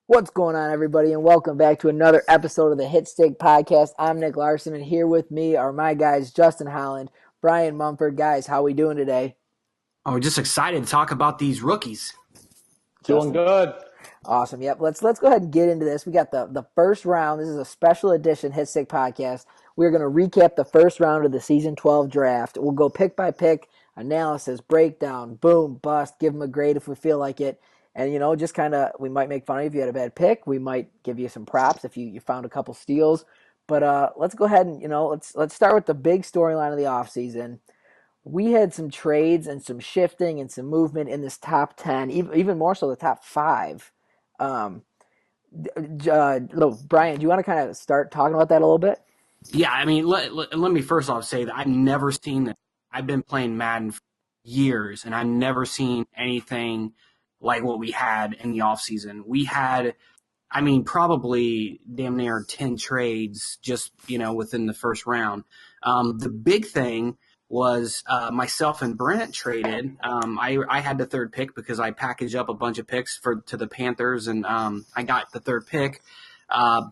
What's going on, everybody, and welcome back to another episode of the Hitstick podcast. I'm Nick Larson, and here with me are my guys, Justin Holland, Brian Mumford. Guys, how we doing today? Oh, we're just excited to talk about these rookies. Doing good. Awesome. Yep. Let's go ahead and get into this. We got the first round. This is a special edition Hitstick podcast. We're going to recap the first round of the season 12 draft. We'll go pick by pick, analysis, breakdown, boom, bust, give them a grade if we feel like it. And, just kind of, we might make fun of you if you had a bad pick. We might give you some props if you found a couple steals. But let's go ahead and, let's start with the big storyline of the offseason. We had some trades and some shifting and some movement in this top 10, even more so the top 5. Brian, do you want to kind of start talking about that a little bit? Yeah, I mean, let me first off say that I've never seen this. I've been playing Madden for years, and I've never seen anything like what we had in the offseason. We had, probably damn near 10 trades just, within the first round. The big thing was myself and Brent traded. I had the third pick because I packaged up a bunch of picks to the Panthers, and I got the third pick.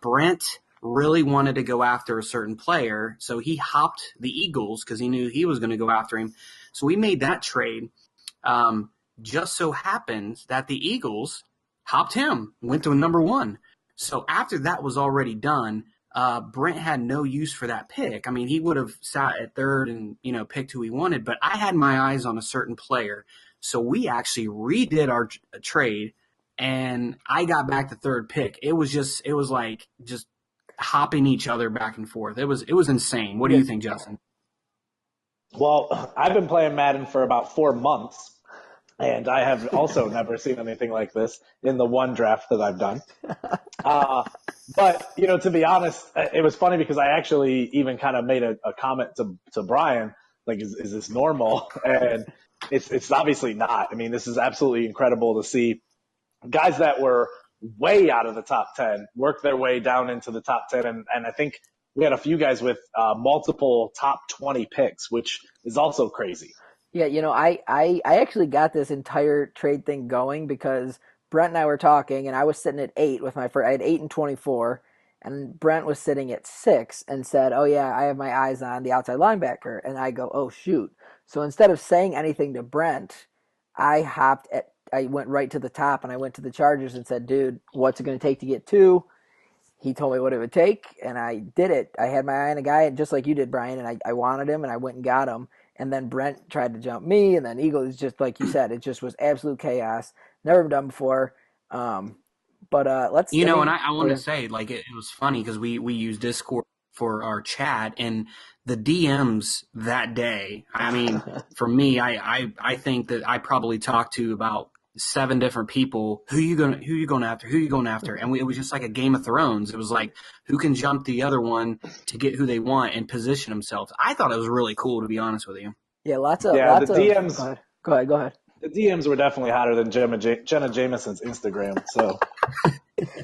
Brent really wanted to go after a certain player, so he hopped the Eagles because he knew he was going to go after him. So we made that trade. Just so happens that the Eagles hopped him, went to a number 1. So after that was already done, Brent had no use for that pick. I mean, he would have sat at third and, picked who he wanted, but I had my eyes on a certain player. So we actually redid our trade, and I got back the third pick. It was like hopping each other back and forth. It was insane. What do you think, Justin? Well, I've been playing Madden for about 4 months, and I have also never seen anything like this in the one draft that I've done. But, to be honest, it was funny because I actually even kind of made a comment to Brian, like, is this normal? And it's obviously not. I mean, this is absolutely incredible to see guys that were way out of the top 10 work their way down into the top 10. And I think we had a few guys with multiple top 20 picks, which is also crazy. Yeah, I actually got this entire trade thing going because Brent and I were talking, and I was sitting at 8 with I had 8 and 24, and Brent was sitting at 6 and said, oh yeah, I have my eyes on the outside linebacker. And I go, oh shoot. So instead of saying anything to Brent, I went right to the top, and I went to the Chargers and said, dude, what's it going to take to get 2? He told me what it would take, and I did it. I had my eye on a guy, just like you did, Brian, and I wanted him, and I went and got him. And then Brent tried to jump me, and then Eagles, just like you said, it just was absolute chaos. Never been done before. Let's. I want to say, like, it was funny because we use Discord for our chat, and the DMs that day. I mean, for me, I think that I probably talked to about 7 different people. Who you going after? And it was just like a Game of Thrones. It was like who can jump the other one to get who they want and position themselves. I thought it was really cool, to be honest with you. Yeah, lots of DMs. Go ahead. The DMs were definitely hotter than Jenna Jameson's Instagram. So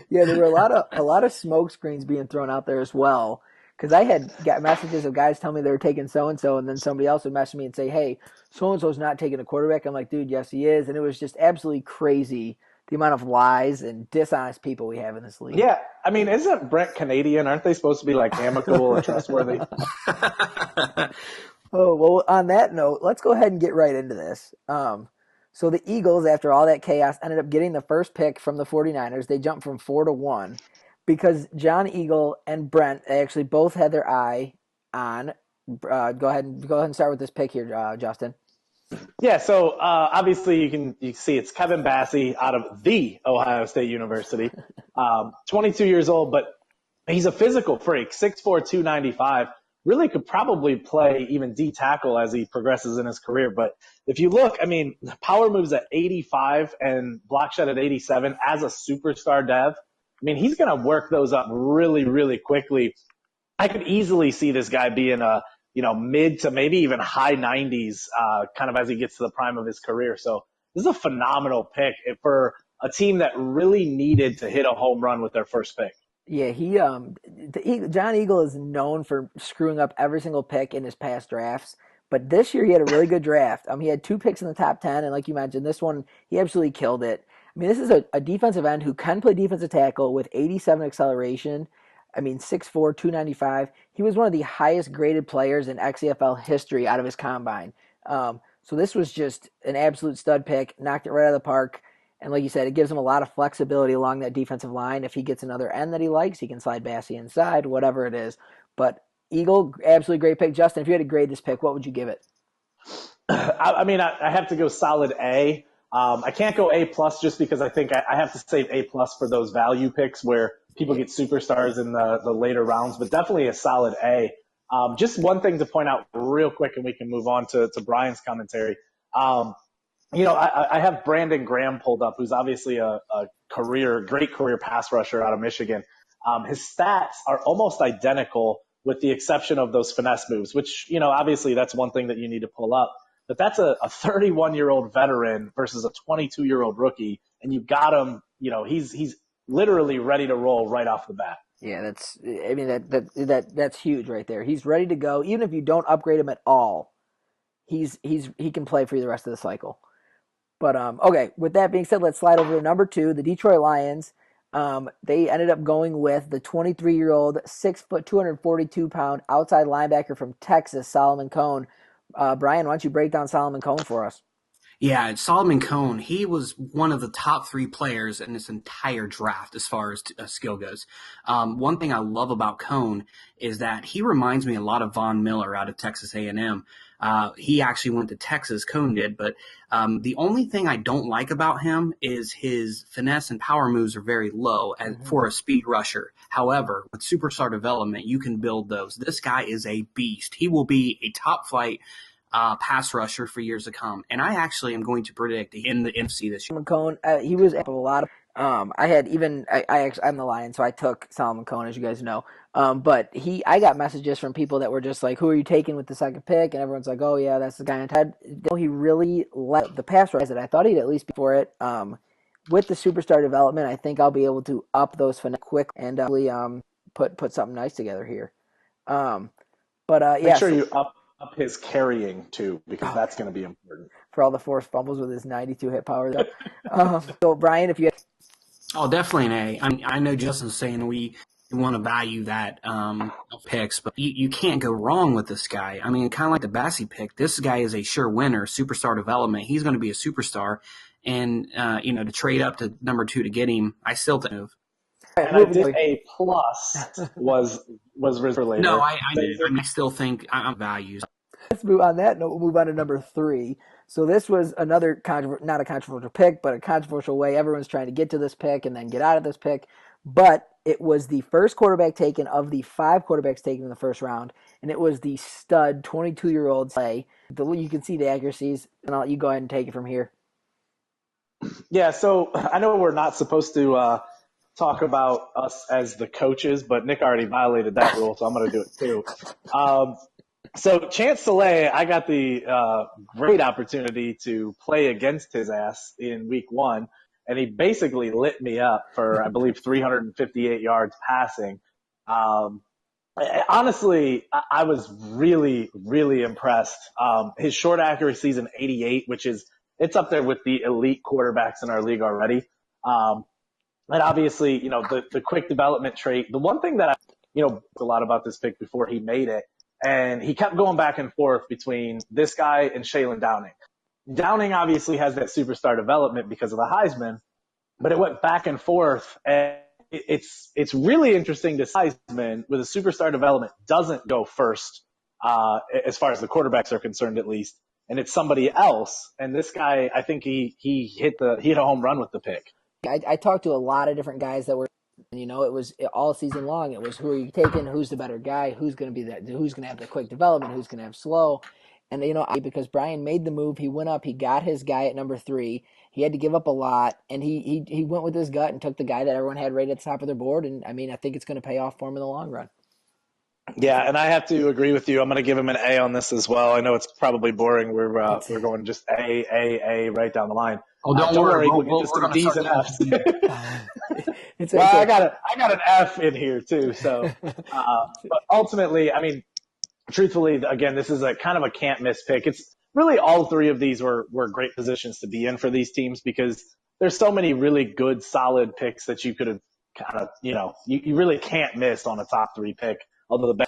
yeah, there were a lot of smoke screens being thrown out there as well. Because I had got messages of guys telling me they were taking so-and-so, and then somebody else would message me and say, hey, so-and-so's not taking a quarterback. I'm like, dude, yes, he is. And it was just absolutely crazy, the amount of lies and dishonest people we have in this league. Yeah, I mean, isn't Brent Canadian? Aren't they supposed to be, like, amicable and trustworthy? Oh, well, on that note, let's go ahead and get right into this. So the Eagles, after all that chaos, ended up getting the first pick from the 49ers. They jumped from 4 to 1. Because John Eagle and Brent actually both had their eye on. Go ahead and start with this pick here, Justin. Yeah, so obviously you can see it's Kevin Bassey out of the Ohio State University. 22 years old, but he's a physical freak, 6'4", 295. Really could probably play even D tackle as he progresses in his career. But if you look, I mean, power moves at 85 and block shed at 87 as a superstar dev. I mean, he's going to work those up really, really quickly. I could easily see this guy being a, mid to maybe even high 90s, kind of as he gets to the prime of his career. So this is a phenomenal pick for a team that really needed to hit a home run with their first pick. Yeah, John Eagle is known for screwing up every single pick in his past drafts, but this year he had a really good draft. He had 2 picks in the top 10, and like you mentioned, this one he absolutely killed it. I mean, this is a defensive end who can play defensive tackle with 87 acceleration. I mean, 6'4", 295. He was one of the highest graded players in XCFL history out of his combine. So this was just an absolute stud pick, knocked it right out of the park. And like you said, it gives him a lot of flexibility along that defensive line. If he gets another end that he likes, he can slide Bassey inside, whatever it is. But Eagle, absolutely great pick. Justin, if you had to grade this pick, what would you give it? I mean, I have to go solid A. I can't go A plus just because I think I have to save A plus for those value picks where people get superstars in the later rounds, but definitely a solid A. Just one thing to point out real quick, and we can move on to Brian's commentary. I have Brandon Graham pulled up, who's obviously a great career pass rusher out of Michigan. His stats are almost identical with the exception of those finesse moves, which, obviously that's one thing that you need to pull up. But that's a 31-year-old veteran versus a 22-year-old rookie, and you got him, he's literally ready to roll right off the bat. Yeah, that's huge right there. He's ready to go. Even if you don't upgrade him at all, he can play for you the rest of the cycle. But okay, with that being said, let's slide over to number 2, the Detroit Lions. They ended up going with the 23-year-old, 6 foot, 242-pound outside linebacker from Texas, Solomon Cone. Brian, why don't you break down Solomon Cone for us? Yeah, Solomon Cone, he was one of the top 3 players in this entire draft as far as skill goes. One thing I love about Cone is that he reminds me a lot of Von Miller out of Texas A&M. He actually went to Texas, Cone did, but the only thing I don't like about him is his finesse and power moves are very low for a speed rusher. However, with superstar development, you can build those. This guy is a beast. He will be a top flight pass rusher for years to come. And I actually am going to predict in the NFC this year. Solomon Cone, he was up a lot of. I'm the Lion, so I took Solomon Cone, as you guys know. But I got messages from people that were just like, "Who are you taking with the second pick?" And everyone's like, "Oh yeah, that's the guy on Ted." He really let the pass rush that I thought he'd at least be for it. With the superstar development, I think I'll be able to up those finesse quick and really put something nice together here. Make sure you up his carrying too, because that's going to be important for all the forced fumbles with his 92 hit power. So Brian, if you oh, definitely an A. I know Justin's saying we want to value that picks, but you can't go wrong with this guy. I mean, kind of like the Bassey pick, this guy is a sure winner, superstar development. He's going to be a superstar, and to trade up to number 2 to get him, I still think move. And I did A plus was related. No, I still think I'm values. Let's move on that note. We'll move on to number 3. So this was another not a controversial pick, but a controversial way. Everyone's trying to get to this pick and then get out of this pick. But it was the first quarterback taken of the 5 quarterbacks taken in the first round, and it was the stud 22-year-old Slay. You can see the accuracies, and I'll let you go ahead and take it from here. Yeah, so I know we're not supposed to talk about us as the coaches, but Nick already violated that rule, so I'm going to do it too. So Chance Soleil, I got the great opportunity to play against his ass in week 1, and he basically lit me up for, I believe, 358 yards passing. Honestly, I was really, really impressed. His short accuracy is an 88, it's up there with the elite quarterbacks in our league already. And obviously, the quick development trait. The one thing that I, a lot about this pick before he made it, and he kept going back and forth between this guy and Shaylin Downing. Downing obviously has that superstar development because of the Heisman, but it went back and forth. And it's really interesting to Heisman with a superstar development doesn't go first, as far as the quarterbacks are concerned, at least. And it's somebody else. And this guy, I think he hit a home run with the pick. I talked to a lot of different guys that were And, it was all season long. It was who are you taking? Who's the better guy? Who's going to be that? Who's going to have the quick development? Who's going to have slow? And, because Brian made the move, he went up, he got his guy at number 3. He had to give up a lot, and he went with his gut and took the guy that everyone had right at the top of their board. And, I think it's going to pay off for him in the long run. Yeah, and I have to agree with you. I'm going to give him an A on this as well. I know it's probably boring. We're going just A right down the line. Oh, don't worry. We'll get to some D's and F's. It's well, okay. I got an F in here too. So, but ultimately, truthfully, again, this is a kind of a can't miss pick. It's really all 3 of these were great positions to be in for these teams because there's so many really good, solid picks that you could have kind of, you really can't miss on a top 3 pick. Although the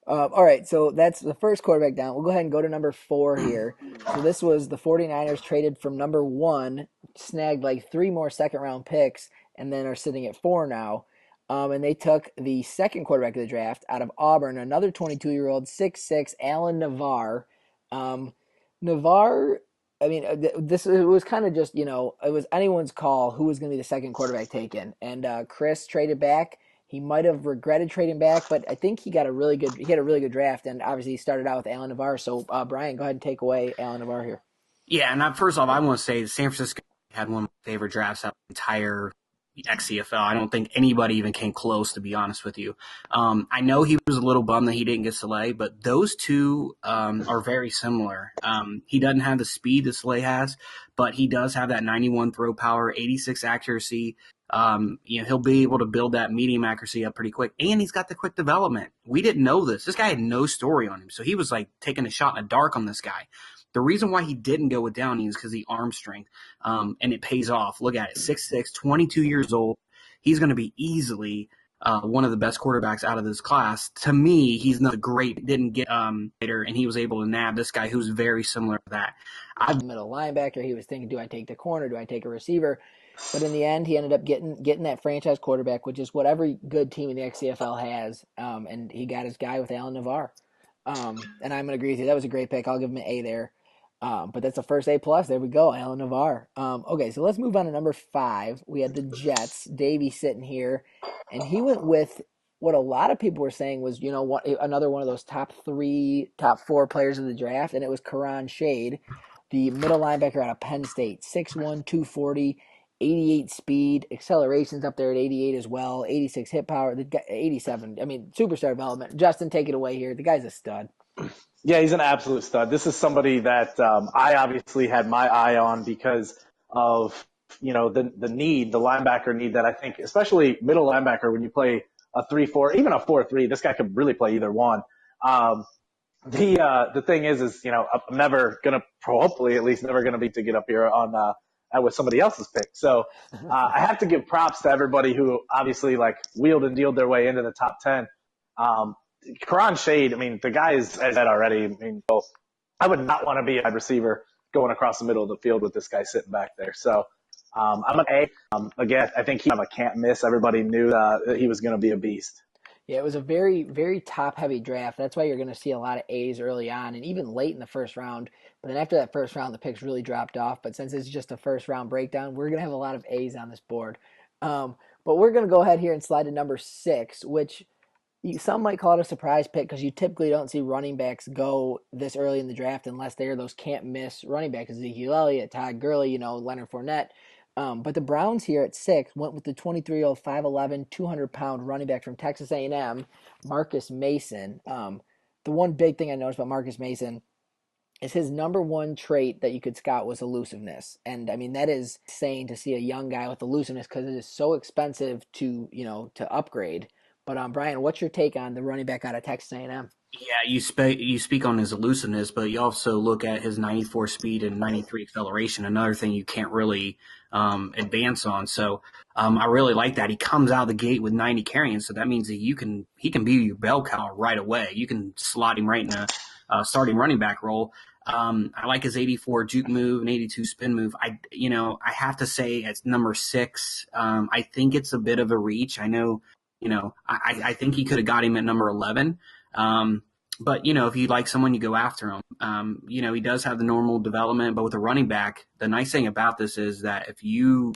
all right, so that's the first quarterback down. We'll go ahead and go to number 4 here. So this was the 49ers traded from number 1, snagged like 3 more second-round picks, and then are sitting at 4 now. And they took the second quarterback of the draft out of Auburn, another 22-year-old, 6'6", Alan Navarre. Navarre, it was kind of just, it was anyone's call who was going to be the second quarterback taken. And Chris traded back. He might have regretted trading back, but I think he had a really good draft, and obviously he started out with Alan Navarre. So, Brian, go ahead and take away Alan Navarre here. Yeah, and first off, I want to say San Francisco had one of my favorite drafts out of the entire XCFL. I don't think anybody even came close, to be honest with you. I know he was a little bummed that he didn't get Soleil, but those two are very similar. He doesn't have the speed that Soleil has, but he does have that 91 throw power, 86 accuracy. He'll be able to build that medium accuracy up pretty quick, and he's got the quick development. We didn't know this. This guy had no story on him, so he was like taking a shot in the dark on this guy. The reason why he didn't go with Downey is because the arm strength, and it pays off. Look at it, 6'6", 22 years old. He's going to be easily one of the best quarterbacks out of this class. To me, he's not great. Didn't get later, and he was able to nab this guy who's very similar to that. Middle linebacker, he was thinking, do I take the corner? Do I take a receiver? But in the end, he ended up getting that franchise quarterback, which is what every good team in the XCFL has. And he got his guy with Alan Navarre. And I'm going to agree with you. That was a great pick. I'll give him an A there. But that's the first A+. There we go, Alan Navarre. Okay, so let's move on to number 5. We had the Jets. Davey sitting here. And he went with what a lot of people were saying was, another one of those top 4 players of the draft. And it was Karan Shade, the middle linebacker out of Penn State. 6'1", 240. 88 speed, acceleration's up there at 88 as well, 86 hit power, 87. Superstar development. Justin, take it away here. The guy's a stud. Yeah, he's an absolute stud. This is somebody that I obviously had my eye on because of the need, the linebacker need that I think, especially middle linebacker, when you play a 3-4, even a 4-3, this guy could really play either one. The thing is I'm never gonna, hopefully at least never gonna be to get up here on with somebody else's pick. So I have to give props to everybody who obviously wheeled and dealed their way into the top 10. Karan Shade, the guy is as that already. I would not want to be a wide receiver going across the middle of the field with this guy sitting back there. So I'm an A. Again, I think he can't miss. Everybody knew that he was going to be a beast. Yeah, it was a very, very top-heavy draft. That's why you're going to see a lot of A's early on and even late in the first round. But then after that first round, the picks really dropped off. But since it's just a first-round breakdown, we're going to have a lot of A's on this board. But we're going to go ahead here and slide to number 6, which some might call it a surprise pick because you typically don't see running backs go this early in the draft unless they're those can't-miss running backs. Ezekiel Elliott, Todd Gurley, Leonard Fournette. But the Browns here at 6 went with the 23-year-old, 5'11", 200-pound running back from Texas A&M, Marcus Mason. The one big thing I noticed about Marcus Mason is his number one trait that you could scout was elusiveness. And, that is insane to see a young guy with elusiveness because it is so expensive to upgrade. But, Brian, what's your take on the running back out of Texas A&M? Yeah, you speak on his elusiveness, but you also look at his 94 speed and 93 acceleration, another thing you can't really advance on. So I really like that. He comes out of the gate with 90 carrying, so that means that he can be your bell cow right away. You can slot him right in a starting running back role. I like his 84 juke move and 82 spin move. I have to say at number 6, I think it's a bit of a reach. I know, I think he could have got him at number 11. But, if you like someone, you go after him. He does have the normal development, but with a running back, the nice thing about this is that if you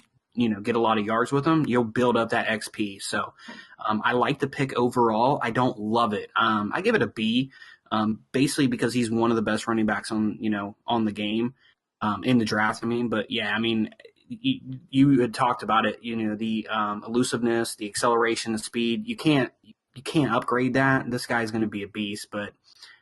get a lot of yards with him, you'll build up that XP. So I like the pick overall. I don't love it. I give it a B, basically because he's one of the best running backs on the game, in the draft. I mean, but yeah, I mean, you had talked about it. The elusiveness, the acceleration, the speed. You can't upgrade that. This guy's going to be a beast, but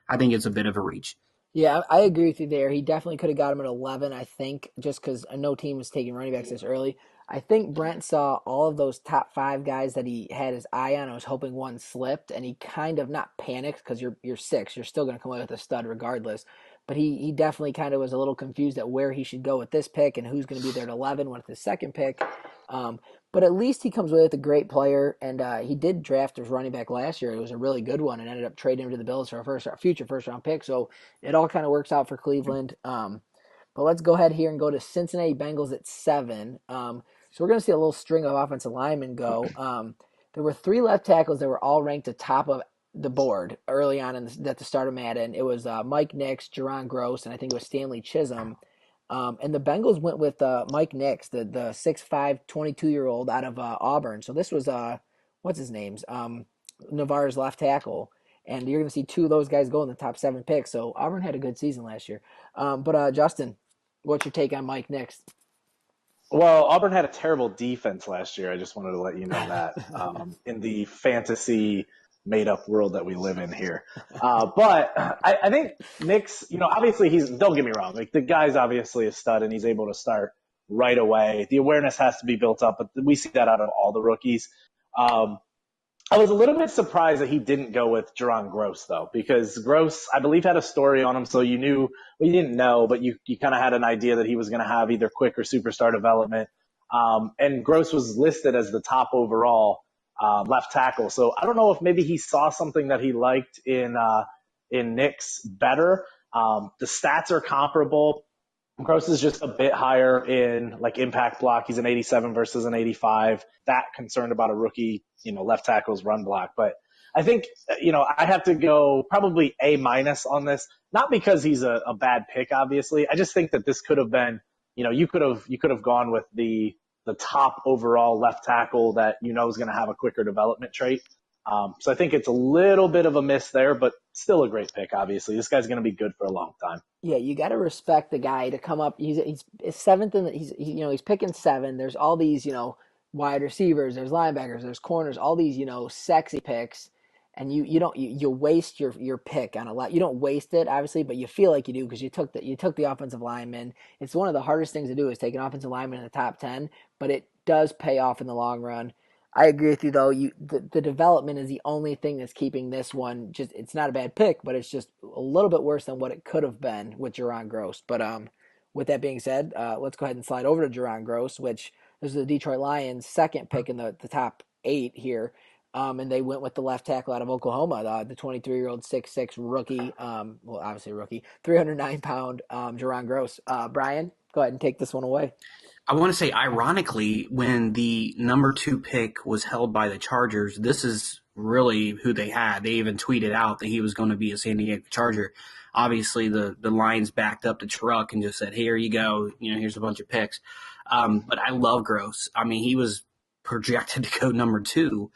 I think it's a bit of a reach. Yeah, I agree with you there. He definitely could have got him at 11, I think, just because no team was taking running backs this early. I think Brent saw all of those top five guys that he had his eye on and was hoping one slipped, and he kind of not panicked because you're six, you're still going to come away with a stud regardless. But he definitely kind of was a little confused at where he should go with this pick and who's going to be there at 11 with his second pick. Um, but at least he comes away with a great player, and he did draft his running back last year. It was a really good one, and ended up trading him to the Bills for a future first round pick. So it all kind of works out for Cleveland. But let's go ahead here and go to Cincinnati Bengals at 7. So we're going to see a little string of offensive linemen go. There were 3 left tackles that were all ranked at top of the board early on at the start of Madden. It was Mike Nix, Jerron Gross, and I think it was Stanley Chisholm. And the Bengals went with Mike Nix, the 6'5", 22-year-old out of Auburn. So this was, what's his name's? Navarre's left tackle. And you're going to see 2 of those guys go in the top 7 picks. So Auburn had a good season last year. But Justin, what's your take on Mike Nix? Well, Auburn had a terrible defense last year. I just wanted to let you know that in the fantasy made-up world that we live in here. But I think Nick's, obviously don't get me wrong, like the guy's obviously a stud and he's able to start right away. The awareness has to be built up, but we see that out of all the rookies. I was a little bit surprised that he didn't go with Jerron Gross, though, because Gross, I believe, had a story on him, so you knew, well, you didn't know, but you kind of had an idea that he was going to have either quick or superstar development. And Gross was listed as the top overall left tackle. So I don't know if maybe he saw something that he liked in Nick's better. The stats are comparable. Gross is just a bit higher in like impact block. He's an 87 versus an 85. That concerned about a rookie, left tackle's run block. But I think, I have to go probably A- on this. Not because he's a bad pick, obviously. I just think that this could have been, you could have gone with the top overall left tackle that is going to have a quicker development trait. So I think it's a little bit of a miss there, but still a great pick. Obviously, this guy's going to be good for a long time. Yeah, you got to respect the guy to come up. He's seventh in he's picking 7. There's all these wide receivers, there's linebackers, there's corners, all these sexy picks, and you waste your pick on a lot. You don't waste it obviously, but you feel like you do because you took the offensive lineman. It's one of the hardest things to do is take an offensive lineman in the top 10, but it does pay off in the long run. I agree with you though. The development is the only thing that's keeping this one. Just it's not a bad pick, but it's just a little bit worse than what it could have been with Jerron Gross. But with that being said, let's go ahead and slide over to Jerron Gross, which this is the Detroit Lions' second pick in the top 8 here. And they went with the left tackle out of Oklahoma, the 23-year-old 6'6" rookie. Well, obviously rookie, 309-pound Jerron Gross. Brian, go ahead and take this one away. I want to say, ironically, when the number 2 pick was held by the Chargers, this is really who they had. They even tweeted out that he was going to be a San Diego Charger. Obviously, the Lions backed up the truck and just said, here you go, here's a bunch of picks. But I love Gross. I mean, he was projected to go number 2.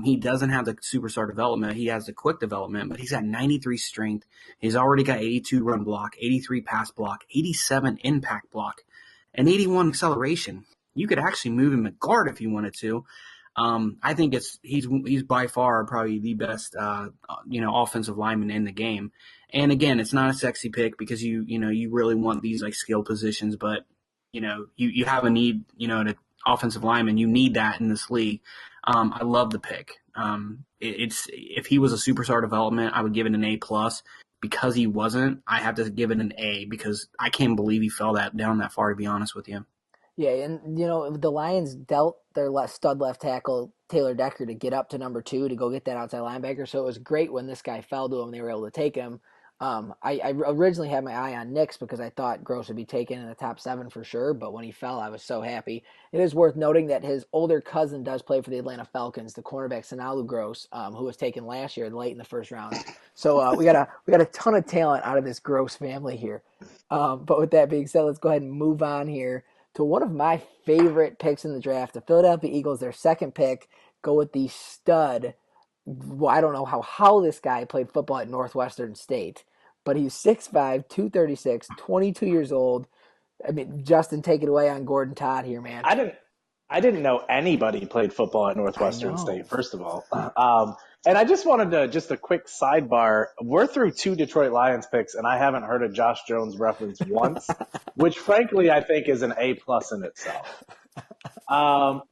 He doesn't have the superstar development. He has the quick development, but he's got 93 strength. He's already got 82 run block, 83 pass block, 87 impact block, and 81 acceleration. You could actually move him at guard if you wanted to. I think he's by far probably the best offensive lineman in the game. And again, it's not a sexy pick because you really want these like skill positions, but you have a need to offensive lineman. You need that in this league. I love the pick. It's if he was a superstar development, I would give it an A+. Because he wasn't, I have to give it an A because I can't believe he fell down that far, to be honest with you. Yeah, and the Lions dealt their stud left tackle Taylor Decker to get up to number 2 to go get that outside linebacker. So it was great when this guy fell to him; they were able to take him. I originally had my eye on Nix because I thought Gross would be taken in the top 7 for sure, but when he fell, I was so happy. It is worth noting that his older cousin does play for the Atlanta Falcons, the cornerback Sanalu Gross, who was taken last year late in the first round. So we got a ton of talent out of this Gross family here. But with that being said, let's go ahead and move on here to So one of my favorite picks in the draft, the Philadelphia Eagles, their second pick, go with the stud. Well, I don't know how this guy played football at Northwestern State, but he's 6'5", 236, 22 years old. I mean, Justin, take it away on Gordon Todd here, man. I didn't know anybody played football at I Northwestern know. State, first of all. And I just wanted to, just a quick sidebar. We're through 2 Detroit Lions picks, and I haven't heard a Josh Jones reference once, which frankly I think is an A plus in itself. Um,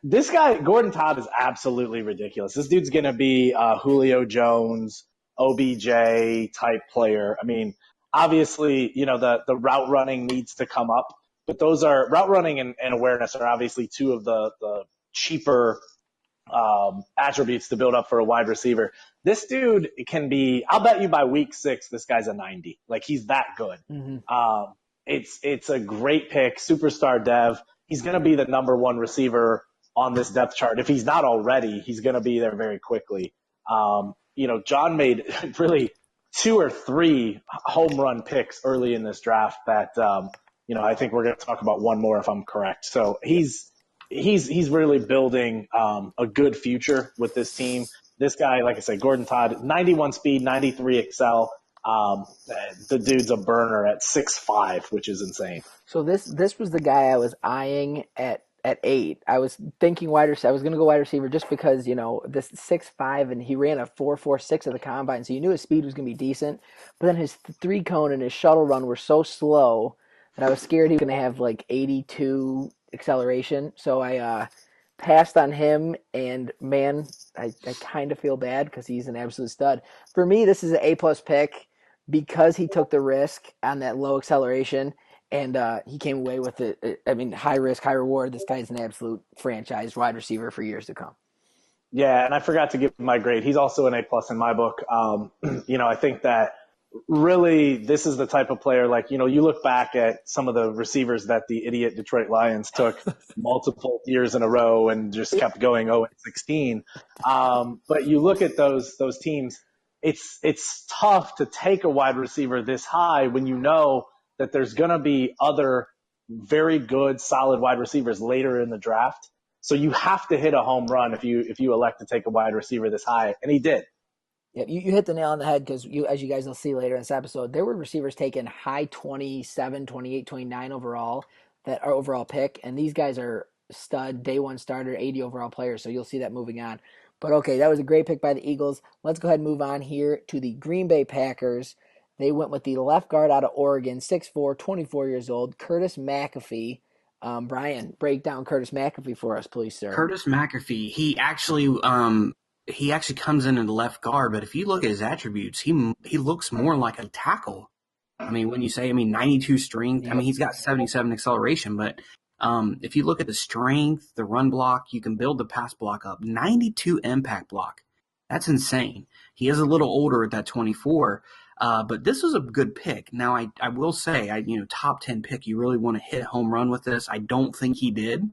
this guy, Gordon Todd, is absolutely ridiculous. This dude's going to be a Julio Jones, OBJ type player. I mean, obviously, the route running needs to come up, but those are route running and awareness are obviously two of the cheaper attributes to build up for a wide receiver. This dude can be, I'll bet you by week 6, this guy's a 90. Like, he's that good. Mm-hmm. It's a great pick, superstar dev. He's going to be the number 1 receiver on this depth chart. If he's not already, he's going to be there very quickly. John made really 2 or 3 home run picks early in this draft that, I think we're going to talk about one more if I'm correct. So he's really building a good future with this team. This guy, like I said, Gordon Todd, 91 speed, 93 excel. The dude's a burner at 6'5", which is insane. So this was the guy I was eyeing at 8. I was thinking wide receiver. I was going to go wide receiver just because this 6'5", and he ran a 4.46 at the combine, so you knew his speed was going to be decent. But then his 3-cone and his shuttle run were so slow that I was scared he was going to have like 82 acceleration. So I passed on him, and man, I kind of feel bad because he's an absolute stud. For me, this is an A-plus pick because he took the risk on that low acceleration, and he came away with it. I mean, high risk, high reward. This guy's an absolute franchise wide receiver for years to come. Yeah, and I forgot to give my grade. He's also an A-plus in my book. I think that really this is the type of player, like, you look back at some of the receivers that the idiot Detroit Lions took multiple years in a row and just kept going 0-16. But you look at those teams, it's tough to take a wide receiver this high when you know that there's going to be other very good, solid wide receivers later in the draft. So you have to hit a home run if you elect to take a wide receiver this high, and he did. Yeah, you hit the nail on the head because as you guys will see later in this episode, there were receivers taken high 27, 28, 29 overall that are overall pick, and these guys are stud, day one starter, 80 overall players, so you'll see that moving on. But okay, that was a great pick by the Eagles. Let's go ahead and move on here to the Green Bay Packers. They went with the left guard out of Oregon, 6'4", 24 years old, Curtis McAfee. Brian, break down Curtis McAfee for us, please, sir. Curtis McAfee, he actually comes in the left guard, but if you look at his attributes, he looks more like a tackle. I mean, when you say, 92 strength, Yep. he's got 77 acceleration, but if you look at the strength, the run block, you can build the pass block up. 92 impact block. That's insane. He is a little older at that 24, but this was a good pick. Now, I will say, top 10 pick, you really want to hit a home run with this. I don't think he did.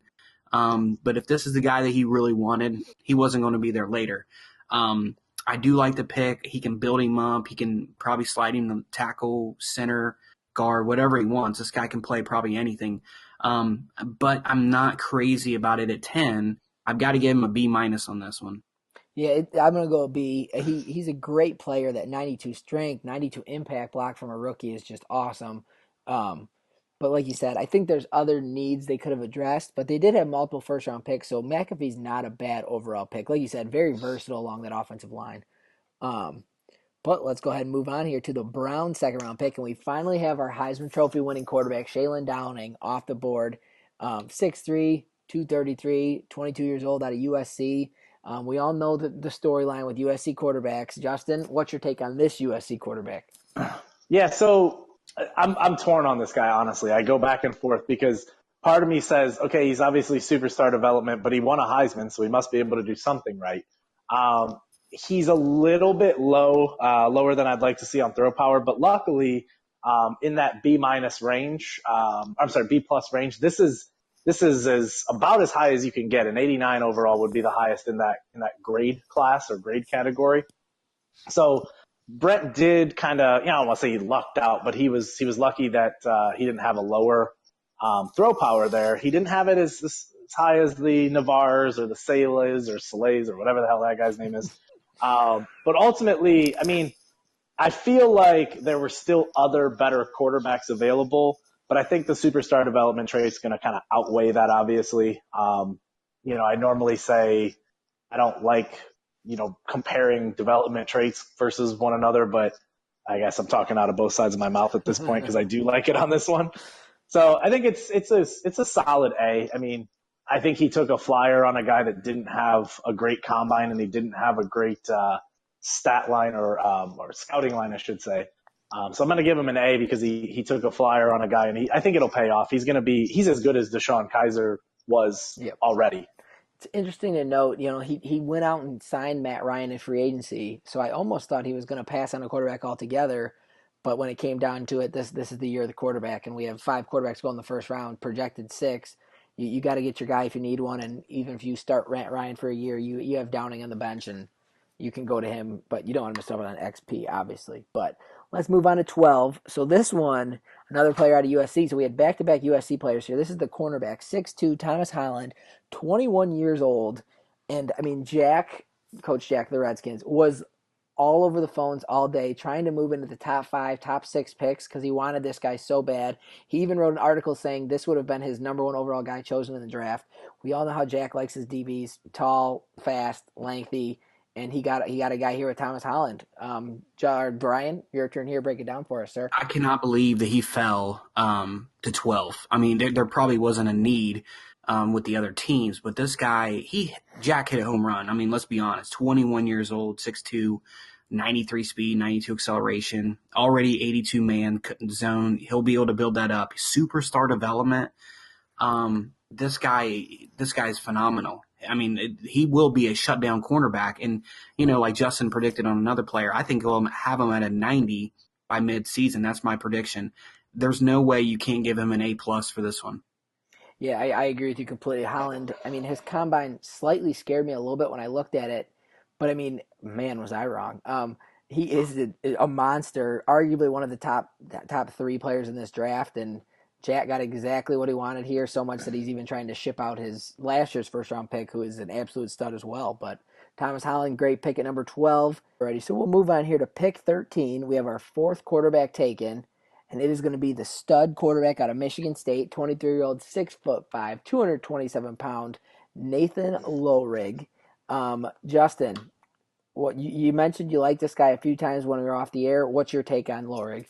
But if this is the guy that he really wanted, he wasn't going to be there later. I do like the pick. He can build him up. He can probably slide him the tackle, center, guard, whatever he wants. This guy can play probably anything. But I'm not crazy about it at 10. I've got to give him a B- on this one. Yeah, I'm going to go B. He's a great player. That 92 strength, 92 impact block from a rookie is just awesome. But like you said, I think there's other needs they could have addressed, but they did have multiple first-round picks, so McAfee's not a bad overall pick. Like you said, very versatile along that offensive line. But let's go ahead and move on here to the Browns' second-round pick, and we finally have our Heisman Trophy winning quarterback, Shaylin Downing, off the board. 6'3", 233, 22 years old out of USC. We all know the storyline with USC quarterbacks. Justin, what's your take on this USC quarterback? Yeah, so I'm torn on this guy, honestly. I go back and forth because part of me says, okay, he's obviously superstar development, but he won a Heisman, so he must be able to do something right. He's a little bit lower than I'd like to see on throw power, but luckily in that B- range, B+ range, this is about as high as you can get. An 89 overall would be the highest in that grade class or grade category. So Brett did kind of, I don't want to say he lucked out, but he was lucky that he didn't have a lower throw power there. He didn't have it as high as the Navars or the Salas or Salays or whatever the hell that guy's name is. But ultimately, I mean, I feel like there were still other better quarterbacks available, but I think the superstar development trait is going to kind of outweigh that, obviously. I normally say I don't like, comparing development traits versus one another, but I guess I'm talking out of both sides of my mouth at this point because I do like it on this one. So I think it's a solid A. I mean, I think he took a flyer on a guy that didn't have a great combine and he didn't have a great stat line or scouting line, I should say. So I'm going to give him an A because he took a flyer on a guy, and I think it'll pay off. He's as good as Deshaun Kaiser was Yep. already. It's interesting to note, he went out and signed Matt Ryan in free agency, so I almost thought he was going to pass on a quarterback altogether. But when it came down to it, this is the year of the quarterback, and we have 5 quarterbacks going in the first round, projected 6. You got to get your guy if you need one, and even if you start Ryan for a year, you have Downing on the bench, and you can go to him, but you don't want to miss out on XP, obviously. But let's move on to 12. So this one, another player out of USC. So we had back-to-back USC players here. This is the cornerback, 6'2", Thomas Holland, 21 years old. And, I mean, Coach Jack, the Redskins, was all over the phones all day trying to move into the top 5, top 6 picks because he wanted this guy so bad. He even wrote an article saying this would have been his number 1 overall guy chosen in the draft. We all know how Jack likes his DBs, tall, fast, lengthy, and he got a guy here with Thomas Holland. Brian, your turn here. Break it down for us, sir. I cannot believe that he fell to 12. I mean, there probably wasn't a need with the other teams, but this guy, Jack hit a home run. I mean, let's be honest, 21 years old, 6'2", 93 speed, 92 acceleration, already 82 man zone. He'll be able to build that up. Superstar development. This guy is phenomenal. I mean, he will be a shutdown cornerback. And, like Justin predicted on another player, I think he'll have him at a 90 by mid-season. That's my prediction. There's no way you can't give him an A+ for this one. Yeah, I agree with you completely. Holland, I mean, his combine slightly scared me a little bit when I looked at it. But, I mean, man, was I wrong. He is a monster, arguably one of the top 3 players in this draft, and Jack got exactly what he wanted here, so much that he's even trying to ship out his last year's first-round pick, who is an absolute stud as well. But Thomas Holland, great pick at number 12. Alrighty, so we'll move on here to pick 13. We have our 4th quarterback taken, and it is going to be the stud quarterback out of Michigan State, 23-year-old, 6'5", 227-pound, Nathan Lohrig. Justin, what you mentioned you liked this guy a few times when we were off the air. What's your take on Lohrig?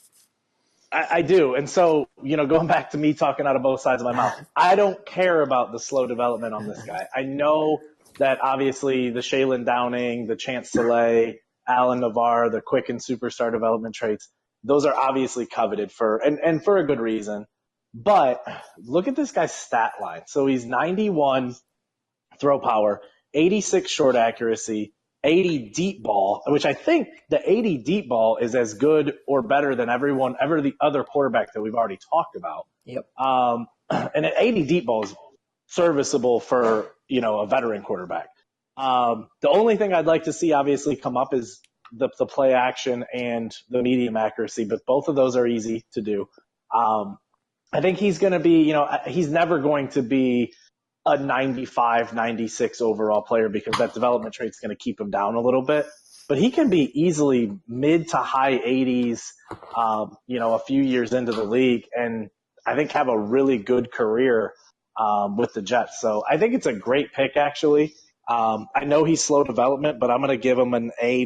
I do. And so, going back to me talking out of both sides of my mouth, I don't care about the slow development on this guy. I know that obviously the Shaylin Downing, the Chance Soleil, Alan Navarre, the quick and superstar development traits, those are obviously coveted and for a good reason. But look at this guy's stat line. So he's 91 throw power, 86 short accuracy, 80 deep ball, which I think the 80 deep ball is as good or better than the other quarterback that we've already talked about. Yep. And an 80 deep ball is serviceable for, a veteran quarterback. The only thing I'd like to see obviously come up is the play action and the medium accuracy, but both of those are easy to do. I think he's going to be, he's never going to be a 95, 96 overall player because that development trait's going to keep him down a little bit. But he can be easily mid to high 80s, a few years into the league, and I think have a really good career with the Jets. So I think it's a great pick, actually. I know he's slow development, but I'm going to give him an A-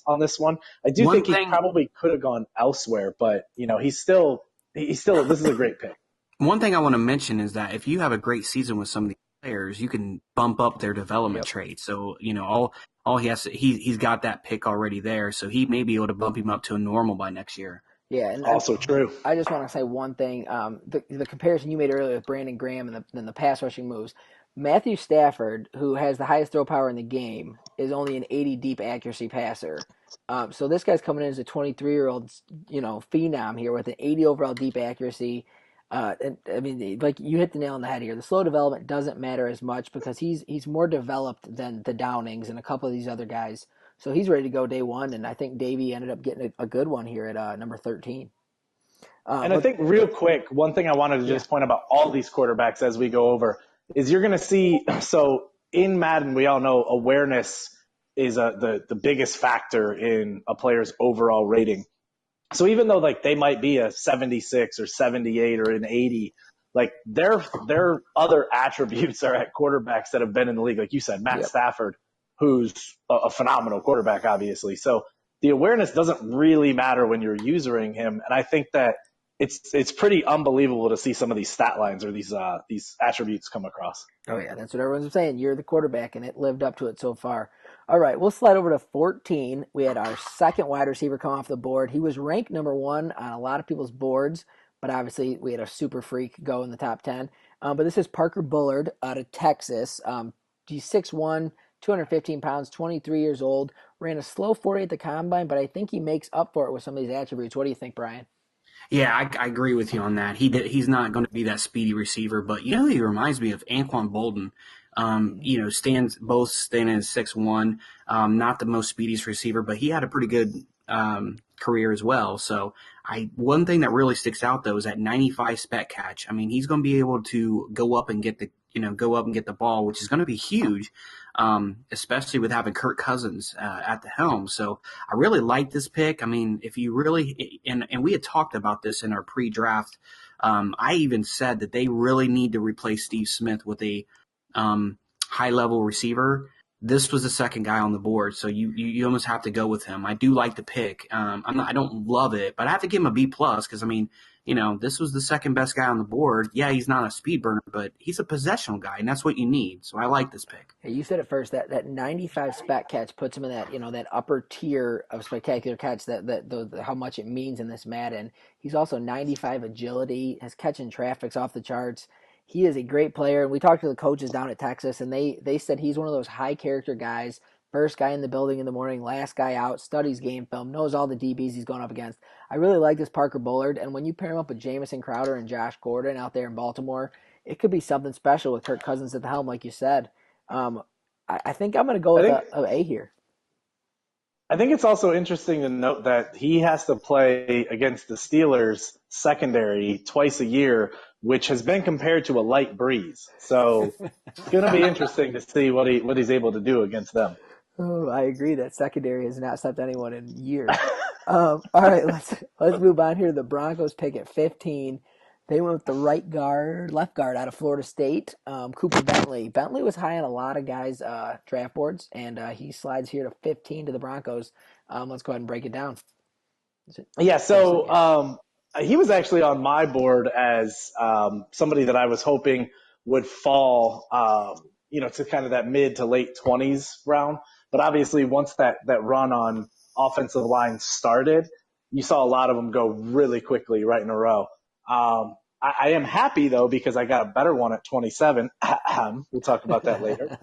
on this one. I do think he probably could have gone elsewhere, but he's still. This is a great pick. One thing I want to mention is that if you have a great season with some of these players, you can bump up their development traits. So, all he has to, he's got that pick already there. So he may be able to bump him up to a normal by next year. Yeah. And also true. I just want to say one thing. The comparison you made earlier with Brandon Graham and the pass rushing moves, Matthew Stafford, who has the highest throw power in the game, is only an 80 deep accuracy passer. So this guy's coming in as a 23-year-old, phenom here with an 80 overall deep accuracy. And I mean, like you hit the nail on the head here. The slow development doesn't matter as much because he's more developed than the Downings and a couple of these other guys. So he's ready to go day one, and I think Davey ended up getting a good one here at number 13. And I But think real quick, one thing I wanted to yeah, just point about all these quarterbacks as we go over is you're going to see. So in Madden, we all know awareness is the biggest factor in a player's overall rating. So even though like they might be a 76 or 78 or an 80, like their other attributes are at quarterbacks that have been in the league. Like you said, Matt yep. Stafford, who's a phenomenal quarterback, obviously. So the awareness doesn't really matter when you're using him. And I think that it's pretty unbelievable to see some of these stat lines or these attributes come across. Oh yeah, that's what everyone's saying. You're the quarterback, and it lived up to it so far. All right, we'll slide over to 14. We had our second wide receiver come off the board. He was ranked number one on a lot of people's boards, but obviously we had a super freak go in the top 10. But this is Parker Bullard out of Texas. He's 6'1", 215 pounds, 23 years old. Ran a slow 40 at the combine, but I think he makes up for it with some of these attributes. What do you think, Brian? Yeah, I agree with you on that. He's not going to be that speedy receiver, but he reminds me of Anquan Bolden. Standing at 6'1", not the most speediest receiver, but he had a pretty good career as well. So one thing that really sticks out though is that 95 spec catch. I mean, he's going to be able to go up and get the ball, which is going to be huge, especially with having Kirk Cousins at the helm. So I really like this pick. I mean, if you really and we had talked about this in our pre-draft. I even said that they really need to replace Steve Smith with a high-level receiver. This was the second guy on the board, so you almost have to go with him. I do like the pick. I don't love it, but I have to give him a B plus because I mean, this was the second best guy on the board. Yeah, he's not a speed burner, but he's a possessional guy, and that's what you need. So I like this pick. Hey, you said it first that 95 spec catch puts him in that that upper tier of spectacular catch how much it means in this Madden. He's also 95 agility, his catching traffic's off the charts. He is a great player, and we talked to the coaches down at Texas, and they said he's one of those high character guys. First guy in the building in the morning, last guy out, studies game film, knows all the DBs he's going up against. I really like this Parker Bullard, and when you pair him up with Jamison Crowder and Josh Gordon out there in Baltimore, it could be something special with Kirk Cousins at the helm, like you said. Um, I think I'm going to go I with think a A here. I think it's also interesting to note that he has to play against the Steelers secondary twice a year, which has been compared to a light breeze. So it's going to be interesting to see what he's able to do against them. Oh, I agree that secondary has not stopped anyone in years. All right, let's move on here. The Broncos pick at 15. They went with the left guard out of Florida State, Cooper Bentley. Bentley was high on a lot of guys' draft boards, and he slides here to 15 to the Broncos. Let's go ahead and break it down. Yeah, Excellent, so yeah. he was actually on my board as somebody that I was hoping would fall, to kind of that mid to late 20s round. But obviously, once that run on offensive line started, you saw a lot of them go really quickly right in a row. I am happy though because I got a better one at 27. We'll talk about that later.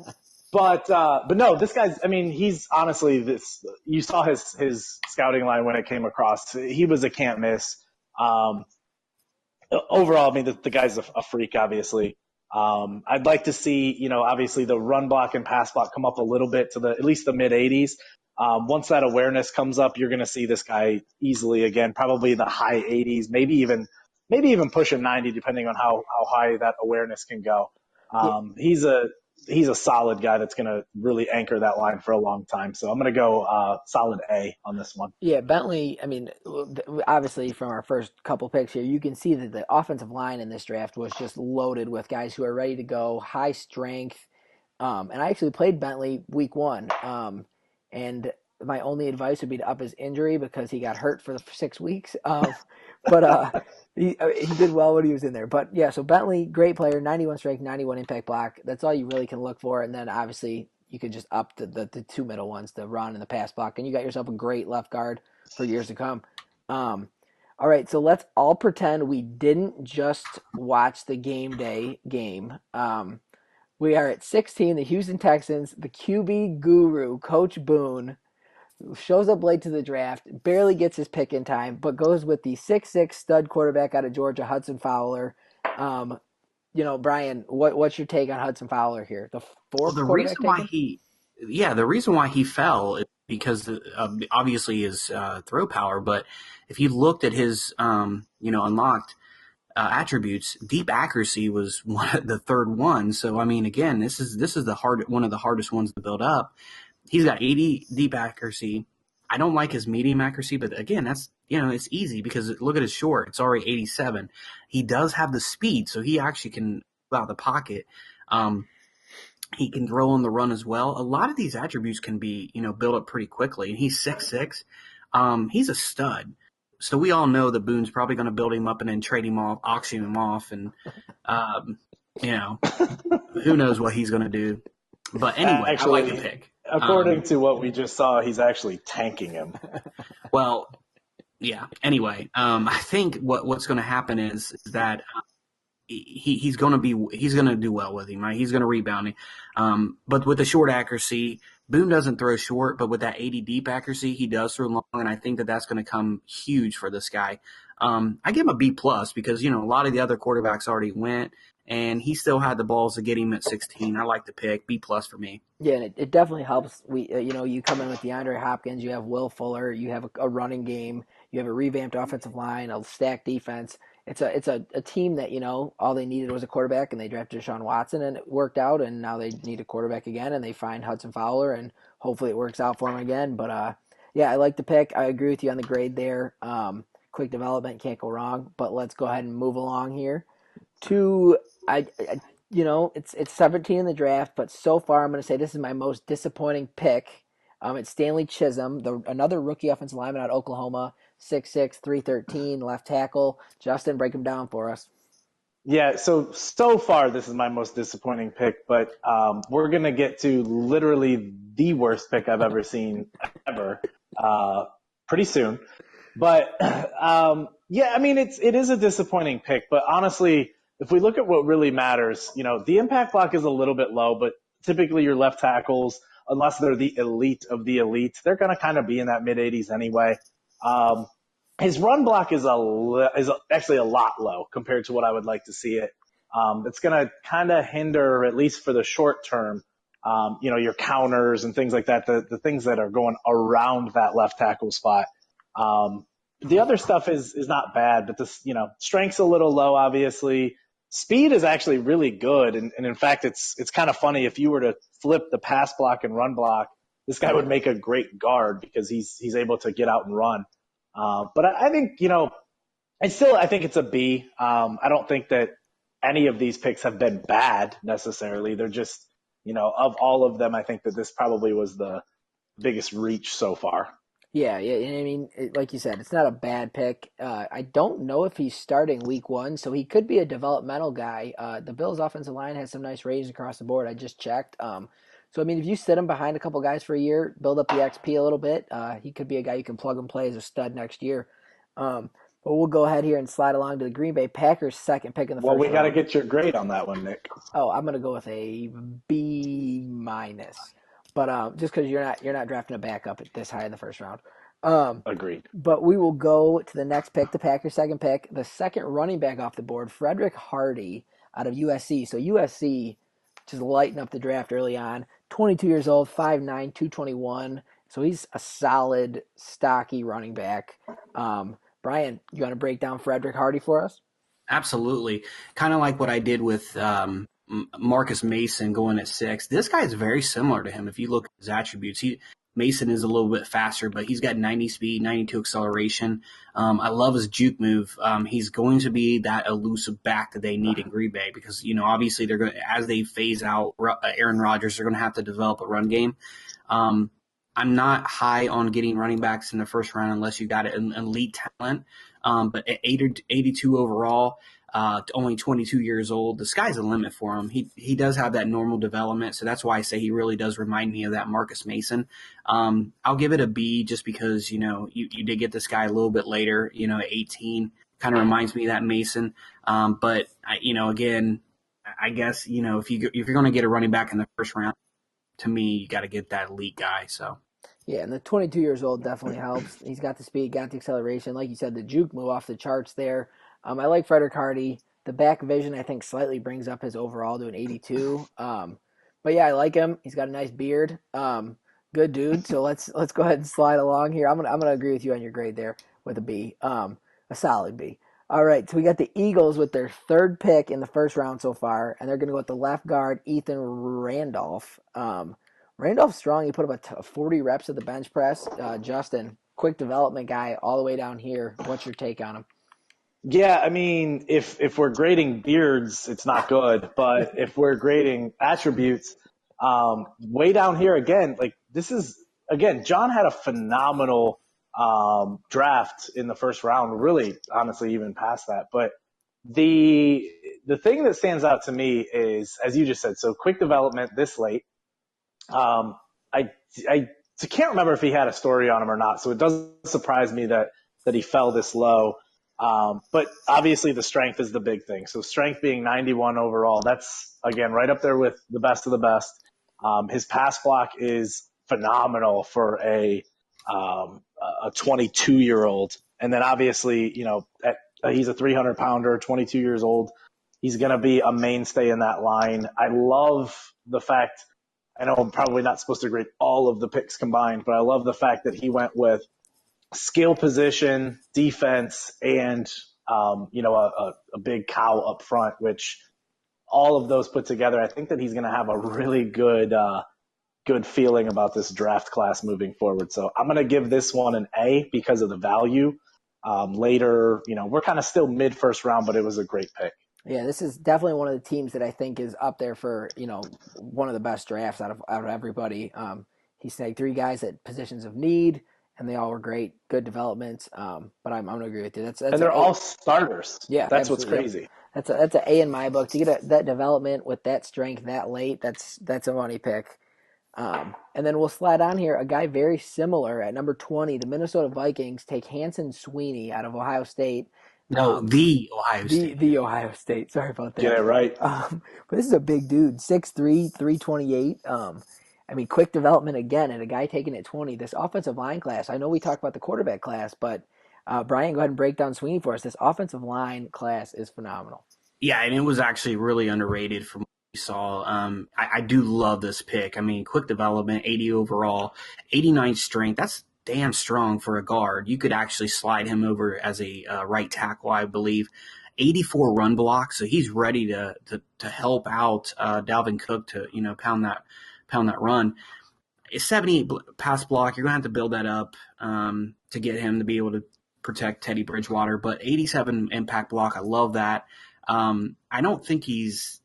But no, this guy's. I mean, he's honestly this. You saw his scouting line when it came across. He was a can't miss. Um, Overall, I mean, the guy's a freak, obviously. I'd like to see, obviously the run block and pass block come up a little bit to at least the mid 80s. Once that awareness comes up, you're going to see this guy easily again, probably the high 80s, maybe even pushing 90, depending on how high that awareness can go. Yeah, He's a solid guy that's going to really anchor that line for a long time. So I'm going to go solid A on this one. yeah, Bentley. I mean, obviously from our first couple picks here, you can see that the offensive line in this draft was just loaded with guys who are ready to go, high strength. And I actually played Bentley week one. And my only advice would be to up his injury because he got hurt for the 6 weeks. But he did well when he was in there. But yeah, so Bentley, great player, 91 strength, 91 impact block. That's all you really can look for. And then obviously you could just up the two middle ones, the run and the pass block, and you got yourself a great left guard for years to come. Um, all right, so let's all pretend we didn't just watch the game day game. We are at 16, the Houston Texans, the QB guru, Coach Boone, shows up late to the draft, barely gets his pick in time, but goes with the 6'6" stud quarterback out of Georgia, Hudson Fowler. Um, Brian, what's your take on Hudson Fowler here? The Well, fourth quarterback taken? the reason why he fell is because obviously his throw power. But if you looked at his unlocked attributes, deep accuracy was the third one. So I mean, again, this is one of the hardest ones to build up. He's got 80 deep accuracy. I don't like his medium accuracy, but again, that's it's easy because look at his short; it's already 87. He does have the speed, so he actually can move out of the pocket. Um, he can throw on the run as well. A lot of these attributes can be built up pretty quickly, and he's 6'6". He's a stud. So we all know that Boone's probably going to build him up and then trade him off, auction him off, and um, you know who knows what he's going to do. But anyway, I like the Actually, pick. according to what we just saw, he's actually tanking him. Well, yeah. Anyway, I think what's going to happen is that he's going to do well with him, right? He's going to rebound him. But with the short accuracy, Boone doesn't throw short, but with that 80 deep accuracy, he does throw long, and I think that that's going to come huge for this guy. I give him a B plus because a lot of the other quarterbacks already went, and he still had the balls to get him at 16. I like the pick, B plus for me. Yeah, and it definitely helps. You come in with DeAndre Hopkins, you have Will Fuller, you have a running game, you have a revamped offensive line, a stacked defense. It's a team that all they needed was a quarterback, and they drafted Deshaun Watson, and it worked out. And now they need a quarterback again, and they find Hudson Fowler, and hopefully it works out for him again. But yeah, I like the pick. I agree with you on the grade there. Quick development can't go wrong. But let's go ahead and move along here to it's 17 in the draft, but so far I'm going to say this is my most disappointing pick. It's Stanley Chisholm, another rookie offensive lineman out of Oklahoma, 6'6", 313, left tackle. Justin, break him down for us. Yeah, so far this is my most disappointing pick, but we're gonna get to literally the worst pick I've ever seen ever pretty soon. But yeah, I mean it is a disappointing pick, but honestly, if we look at what really matters, the impact block is a little bit low, but typically your left tackles, unless they're the elite of the elite, they're gonna kind of be in that mid 80s anyway. Um, his run block is actually a lot low compared to what I would like to see it. It's going to kind of hinder, at least for the short term, your counters and things like that, the things that are going around that left tackle spot. The other stuff is not bad, but this, strength's a little low, obviously. Speed is actually really good. And in fact, it's kind of funny if you were to flip the pass block and run block, this guy would make a great guard because he's able to get out and run. But I think, I think it's a B. I don't think that any of these picks have been bad necessarily. They're just, of all of them, I think that this probably was the biggest reach so far. Yeah, and I mean, like you said, it's not a bad pick. I don't know if he's starting week one, so he could be a developmental guy. The Bills' offensive line has some nice ratings across the board. I just checked. So, I mean, if you sit him behind a couple guys for a year, build up the XP a little bit, he could be a guy you can plug and play as a stud next year. But we'll go ahead here and slide along to the Green Bay Packers' second pick in the Well, first we got to round. get your grade on that one, Nick. Oh, I'm gonna go with a B minus, but just because you're not drafting a backup at this high in the first round. Um, Agreed. but we will go to the next pick, the Packers' second pick, the second running back off the board, Frederick Hardy out of USC. So USC just lighting up the draft early on. 22 years old, 5'9", 221. So he's a solid, stocky running back. Brian, you want to break down Frederick Hardy for us? Absolutely. Kind of like what I did with Marcus Mason going at 6. This guy is very similar to him. If you look at his attributes, Mason is a little bit faster, but he's got 90 speed, 92 acceleration. I love his juke move. He's going to be that elusive back that they need in Green Bay because, obviously they're going as they phase out Aaron Rodgers, they're going to have to develop a run game. I'm not high on getting running backs in the first round unless you got an elite talent. But at 82 overall, only 22 years old, the sky's the limit for him. He does have that normal development, so that's why I say he really does remind me of that Marcus Mason. I'll give it a B just because you did get this guy a little bit later, at 18, kind of reminds me of that Mason. But again, I guess if you're going to get a running back in the first round, to me, you got to get that elite guy. So. Yeah, and the 22 years old definitely helps. He's got the speed, got the acceleration. Like you said, the juke move off the charts there. I like Frederick Hardy. The back vision, I think, slightly brings up his overall to an 82. But yeah, I like him. He's got a nice beard. Good dude. So let's go ahead and slide along here. I'm gonna agree with you on your grade there with a B. A solid B. All right, so we got the Eagles with their third pick in the first round so far, and they're gonna go with the left guard Ethan Randolph. Randolph's strong. He put up 40 reps at the bench press. Justin, quick development guy all the way down here. What's your take on him? Yeah, I mean, if we're grading beards, it's not good. But if we're grading attributes, way down here again, like this is again, John had a phenomenal draft in the first round. Really, honestly, even past that. But the the thing that stands out to me is, as you just said, so quick development this late. Um, I I can't remember if he had a story on him or not, so it doesn't surprise me that he fell this low. But obviously the strength is the big thing. So strength being 91 overall, that's again right up there with the best of the best. His pass block is phenomenal for a 22-year-old, and then obviously he's a 300 pounder, 22 years old. He's going to be a mainstay in that line. I love the fact. I know I'm probably not supposed to grade all of the picks combined, but I love the fact that he went with skill position, defense, and a big cow up front, which all of those put together, I think that he's going to have a really good feeling about this draft class moving forward. So I'm going to give this one an A because of the value. Later, we're kind of still mid first round, but it was a great pick. Yeah, this is definitely one of the teams that I think is up there for one of the best drafts out of everybody. He snagged three guys at positions of need, and they all were great, good developments. But I'm gonna agree with you. That's And an they're A. all starters. Yeah, That's what's absolutely. Yep. crazy. That's an A in my book. To get that development with that strength that late, that's a money pick. And then we'll slide on here a guy very similar at number 20. The Minnesota Vikings take Hanson Sweeney out of Ohio State. No, Um, the Ohio the State. the Ohio State. Sorry about Get that. it right. But this is a big dude, 6'3", 328. I mean, quick development again, and a guy taking it 20. This offensive line class. I know we talked about the quarterback class, but Brian, go ahead and break down Sweeney for us. This offensive line class is phenomenal. Yeah, and it was actually really underrated from what we saw. I do love this pick. I mean, quick development, 80 overall, 89 strength. That's damn strong for a guard. You could actually slide him over as a right tackle, I believe. 84 run block, so he's ready to help out Dalvin Cook to pound that run. It's 78 pass block. You're gonna have to build that up to get him to be able to protect Teddy Bridgewater. But 87 impact block, I love that. I don't think he's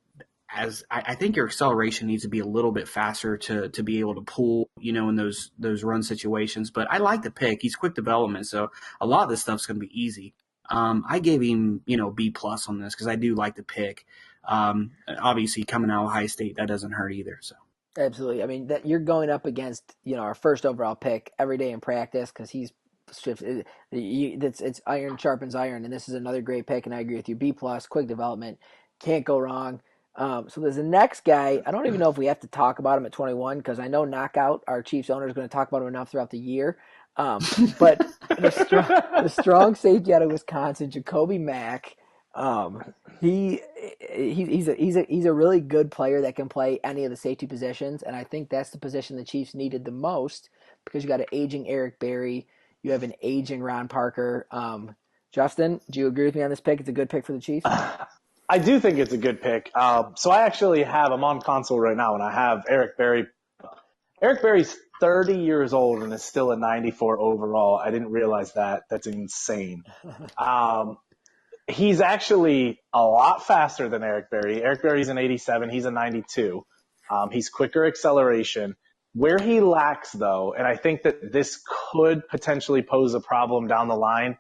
I think your acceleration needs to be a little bit faster to be able to pull, in those run situations. But I like the pick. He's quick development, so a lot of this stuff's going to be easy. I gave him, B plus on this because I do like the pick. Obviously, coming out of Ohio State, that doesn't hurt either. So. Absolutely. I mean, that you're going up against our first overall pick every day in practice because he's it's iron sharpens iron, and this is another great pick. And I agree with you. B plus, quick development, can't go wrong. So there's the next guy. I don't even know if we have to talk about him at 21 because I know Knockout, our Chiefs owner, is going to talk about him enough throughout the year. But the strong safety out of Wisconsin, Jacoby Mack. He he's a really good player that can play any of the safety positions, and I think that's the position the Chiefs needed the most because you got an aging Eric Berry, you have an aging Ron Parker. Justin, do you agree with me on this pick? It's a good pick for the Chiefs. I do think it's a good pick. So I actually I'm on console right now, and I have Eric Berry. Eric Berry's 30 years old and is still a 94 overall. I didn't realize that. That's insane. He's actually a lot faster than Eric Berry. Eric Berry's an 87. He's a 92. He's quicker acceleration. Where he lacks, though, and I think that this could potentially pose a problem down the line.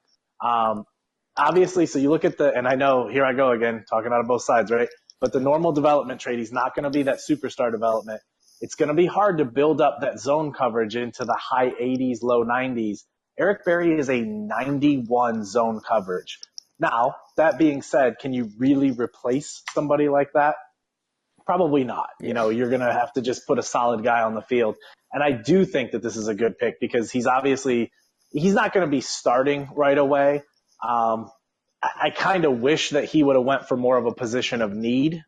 Obviously, so you look at and I know here I go again, talking out of both sides, right? But the normal development trade, he's not going to be that superstar development. It's going to be hard to build up that zone coverage into the high 80s, low 90s. Eric Berry is a 91 zone coverage. Now, that being said, can you really replace somebody like that? Probably not. Yeah. You're going to have to just put a solid guy on the field. And I do think that this is a good pick because he's not going to be starting right away. I kind of wish that he would have went for more of a position of need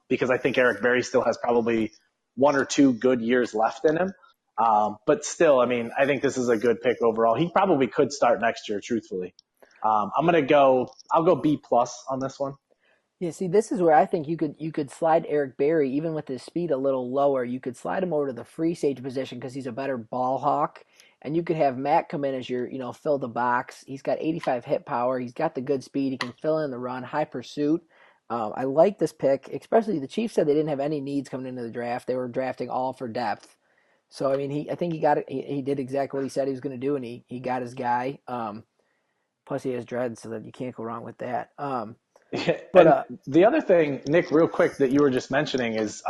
because I think Eric Berry still has probably one or two good years left in him. But still, I mean, I think this is a good pick overall. He probably could start next year, truthfully. I'll go B plus on this one. Yeah, see, this is where I think you could slide Eric Berry, even with his speed a little lower. You could slide him over to the free safety position because he's a better ball hawk, and you could have Matt come in as your, fill the box. He's got 85 hit power. He's got the good speed. He can fill in the run, high pursuit. I like this pick, especially the Chiefs said they didn't have any needs coming into the draft. They were drafting all for depth. So I mean, I think he got it. He did exactly what he said he was going to do, and he got his guy. Plus he has dreads, so that you can't go wrong with that. But And the other thing, Nick, real quick, that you were just mentioning is,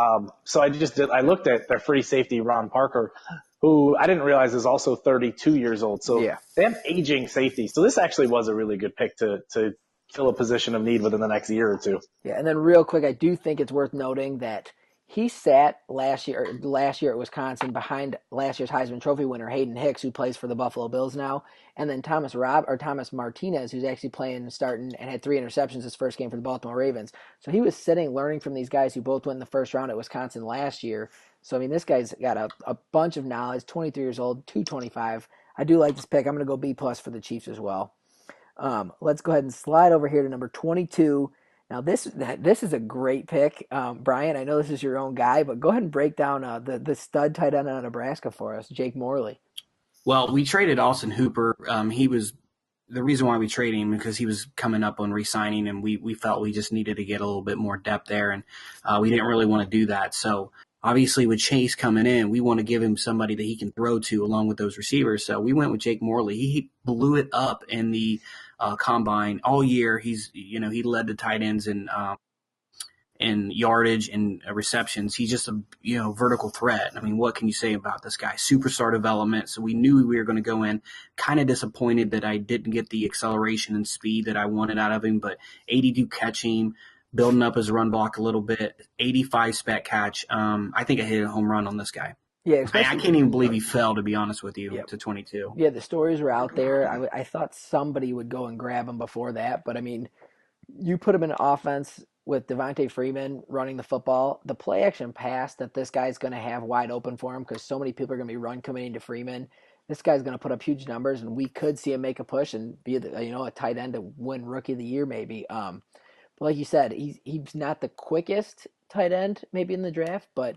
so I looked at their free safety, Ron Parker, who I didn't realize is also 32 years old. So yeah. they have aging safety. So this actually was a really good pick to fill a position of need within the next year or two. Yeah, and then real quick, I do think it's worth noting that he sat last year at Wisconsin behind last year's Heisman Trophy winner Hayden Hicks, who plays for the Buffalo Bills now, and then Thomas Martinez, who's actually starting and had 3 interceptions his first game for the Baltimore Ravens. So he was sitting learning from these guys who both went in the first round at Wisconsin last year. So I mean, this guy's got a bunch of knowledge. 23 years old, 225. I do like this pick. I'm going to go B plus for the Chiefs as well. Let's go ahead and slide over here to number 22. Now this is a great pick, Brian. I know this is your own guy, but go ahead and break down the stud tight end out of Nebraska for us, Jake Morley. Well, we traded Austin Hooper. He was the reason why we traded him because he was coming up on re-signing, and we felt we just needed to get a little bit more depth there, and we didn't really want to do that. So obviously with Chase coming in, we want to give him somebody that he can throw to along with those receivers. So we went with Jake Morley. He blew it up in the combine all year. He led the tight ends in yardage and receptions. He's just a vertical threat. I mean, what can you say about this guy? Superstar development. So we knew we were going to go in. Kind of disappointed that I didn't get the acceleration and speed that I wanted out of him, but 82 catching, building up his run block a little bit, 85 spec catch. I think I hit a home run on this guy. Yeah, I can't even believe he fell, to be honest with you, Yep. to 22. Yeah, the stories were out there. I thought somebody would go and grab him before that, but I mean, you put him in an offense with Devontae Freeman running the football, the play action pass that this guy's going to have wide open for him because so many people are going to be run coming into Freeman. This guy's going to put up huge numbers, and we could see him make a push and be a tight end to win Rookie of the Year maybe. But like you said, he's not the quickest tight end maybe in the draft, but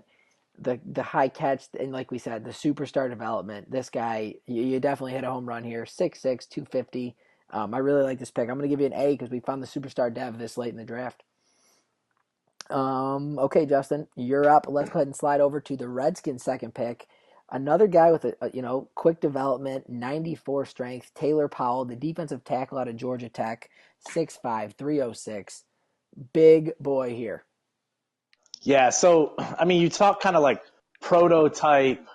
the high catch and like we said, the superstar development. This guy, you definitely hit a home run here. 6'6", 250. I really like this pick. I'm going to give you an A because we found the superstar dev this late in the draft. Okay, Justin, you're up. Let's go ahead and slide over to the Redskins' second pick. Another guy with a quick development, 94 strength, Taylor Powell, the defensive tackle out of Georgia Tech, 6'5", 306. Big boy here. Yeah, so I mean, you talk kind of like prototype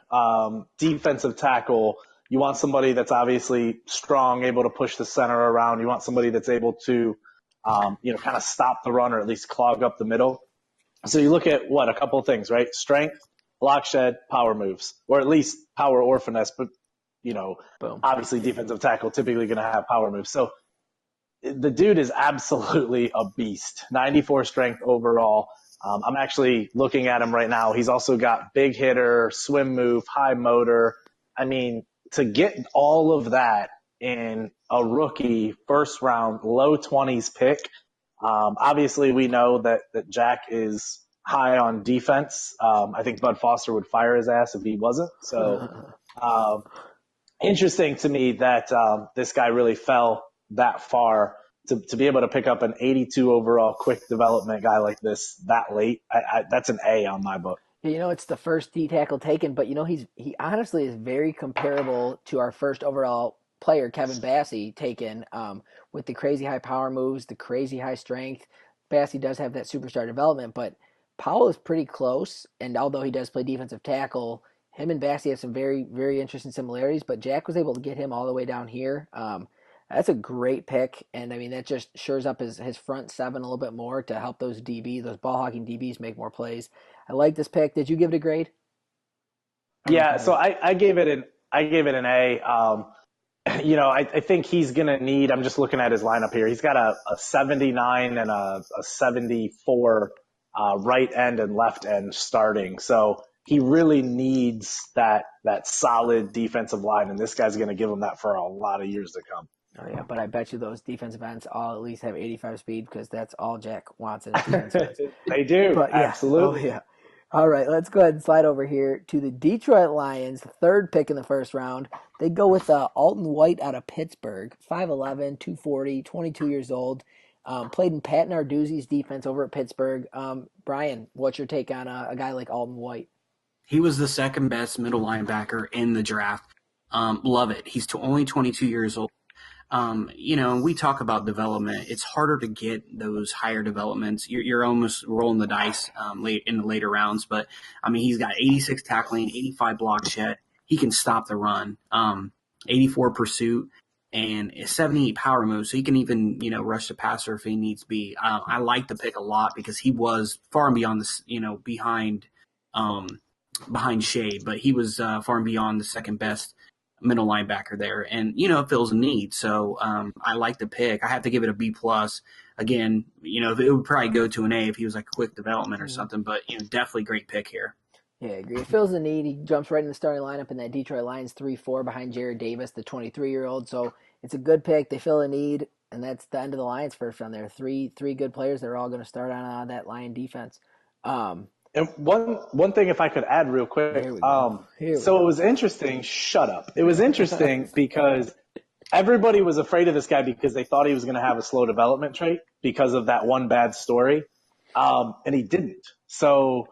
defensive tackle. You want somebody that's obviously strong, able to push the center around. You want somebody that's able to, kind of stop the run or at least clog up the middle. So you look at a couple of things, right? Strength, block shed, power moves, or at least power or finesse. But Boom. obviously defensive tackle typically going to have power moves. So the dude is absolutely a beast. 94 strength overall. I'm actually looking at him right now. He's also got big hitter, swim move, high motor. I mean, to get all of that in a rookie first round, low 20s pick, obviously we know that Jack is high on defense. I think Bud Foster would fire his ass if he wasn't. So interesting to me that this guy really fell that far to be able to pick up an 82 overall quick development guy like this that late. That's an A on my book. It's the first D tackle taken, but he honestly is very comparable to our first overall player, Kevin Bassey, taken with the crazy high power moves, the crazy high strength. Bassey does have that superstar development, but Powell is pretty close, and although he does play defensive tackle, him and Bassey have some very, very interesting similarities, but Jack was able to get him all the way down here. That's a great pick, and I mean that just shores up his front seven a little bit more to help those ball hawking DBs make more plays. I like this pick. Did you give it a grade? Yeah, so I gave it an A. I think he's gonna need. I'm just looking at his lineup here. He's got a 79 and a 74 right end and left end starting. So he really needs that solid defensive line, and this guy's going to give him that for a lot of years to come. Oh yeah, but I bet you those defensive ends all at least have 85 speed because that's all Jack wants in his defensive ends. They do, But yeah, oh absolutely. yeah. All right, let's go ahead and slide over here to the Detroit Lions, the third pick in the first round. They go with Alton White out of Pittsburgh, 5'11", 240, 22 years old. Played in Pat Narduzzi's defense over at Pittsburgh. Brian, what's your take on a guy like Alton White? He was the second best middle linebacker in the draft. Love it. He's only 22 years old. We talk about development. It's harder to get those higher developments. You're almost rolling the dice late in the later rounds. But I mean, he's got 86 tackling, 85 block shed. He can stop the run. 84 pursuit and a 78 power move, so he can even rush the passer if he needs to be. I like the pick a lot because he was far and beyond this, behind Shea, but he was far and beyond the second best middle linebacker there, and it fills a need. So I like the pick. I have to give it a B plus. Again, it would probably go to an A if he was like quick development or something, but definitely great pick here. Yeah, I agree. It fills the need. He jumps right in the starting lineup in that Detroit Lions 3-4 behind Jared Davis, the 23-year-old. So it's a good pick. They fill a need, and that's the end of the Lions first round there. Three good players that are all going to start on that Lion defense. And one thing, if I could add real quick, Here we go. It was interesting. Shut up. It was interesting because everybody was afraid of this guy because they thought he was going to have a slow development trait because of that one bad story, and he didn't. So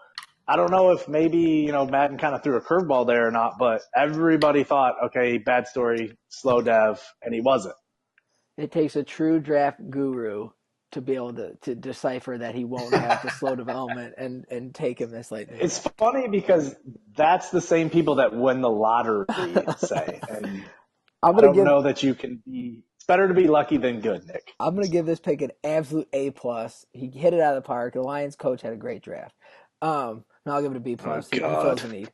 I don't know if maybe Madden kind of threw a curveball there or not, but everybody thought, okay, bad story, slow dev, and he wasn't. It takes a true draft guru to be able to decipher that he won't have the slow development and take him this late. It's funny because that's the same people that win the lottery say. And I don't know that you can be – it's better to be lucky than good, Nick. I'm going to give this pick an absolute A+. He hit it out of the park. The Lions coach had a great draft. No, I'll give it a B+. Oh, he fills the need.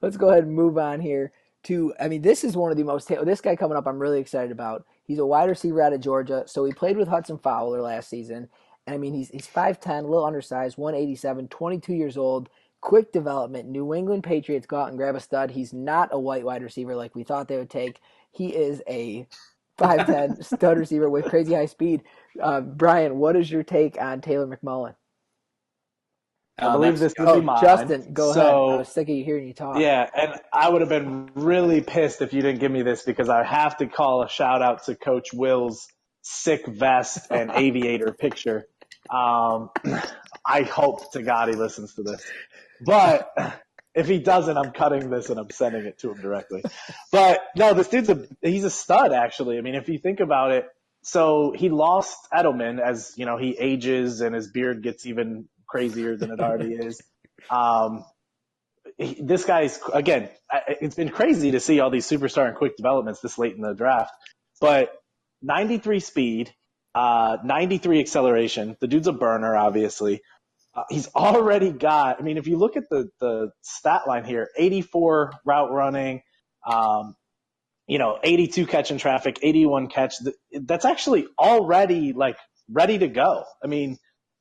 Let's go ahead and move on here to – this is one of the most – this guy coming up I'm really excited about. He's a wide receiver out of Georgia, so he played with Hudson Fowler last season. And he's 5'10", a little undersized, 187, 22 years old, quick development. New England Patriots go out and grab a stud. He's not a white wide receiver like we thought they would take. He is a 5'10" stud receiver with crazy high speed. Brian, what is your take on Taylor McMullen? I believe this would be mine. Justin, go ahead. I was sick of hearing you talk. Yeah, and I would have been really pissed if you didn't give me this because I have to call a shout out to Coach Will's sick vest and aviator picture. I hope to God he listens to this. But if he doesn't, I'm cutting this and I'm sending it to him directly. But no, this dude's he's a stud, actually. If you think about it, so he lost Edelman as, he ages and his beard gets even crazier than it already is. This guy's, again, it's been crazy to see all these superstar and quick developments this late in the draft, but 93 speed, 93 acceleration. The dude's a burner, obviously. He's already got, if you look at the stat line here, 84 route running, 82 catch in traffic, 81 catch. That's actually already ready to go.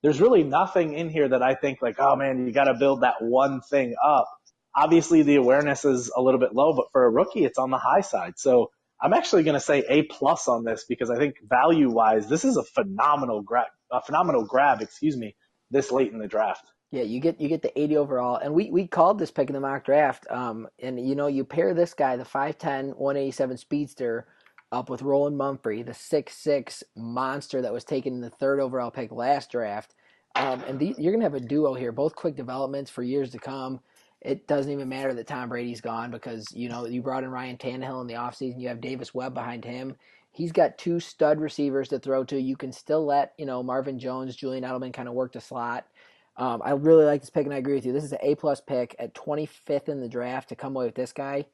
There's really nothing in here that I think oh man, you got to build that one thing up. Obviously the awareness is a little bit low, but for a rookie, it's on the high side. So I'm actually going to say A+ on this because I think value wise, this is a phenomenal grab, this late in the draft. Yeah, you get the 80 overall, and we called this pick in the mock draft. And you pair this guy, the 5'10", 187 speedster, up with Roland Mumphrey, the 6'6" monster that was taken in the third overall pick last draft. And you're going to have a duo here, both quick developments for years to come. It doesn't even matter that Tom Brady's gone because, you brought in Ryan Tannehill in the offseason. You have Davis Webb behind him. He's got two stud receivers to throw to. You can still let, Marvin Jones, Julian Edelman kind of work the slot. I really like this pick, and I agree with you. This is an A+ pick at 25th in the draft to come away with this guy.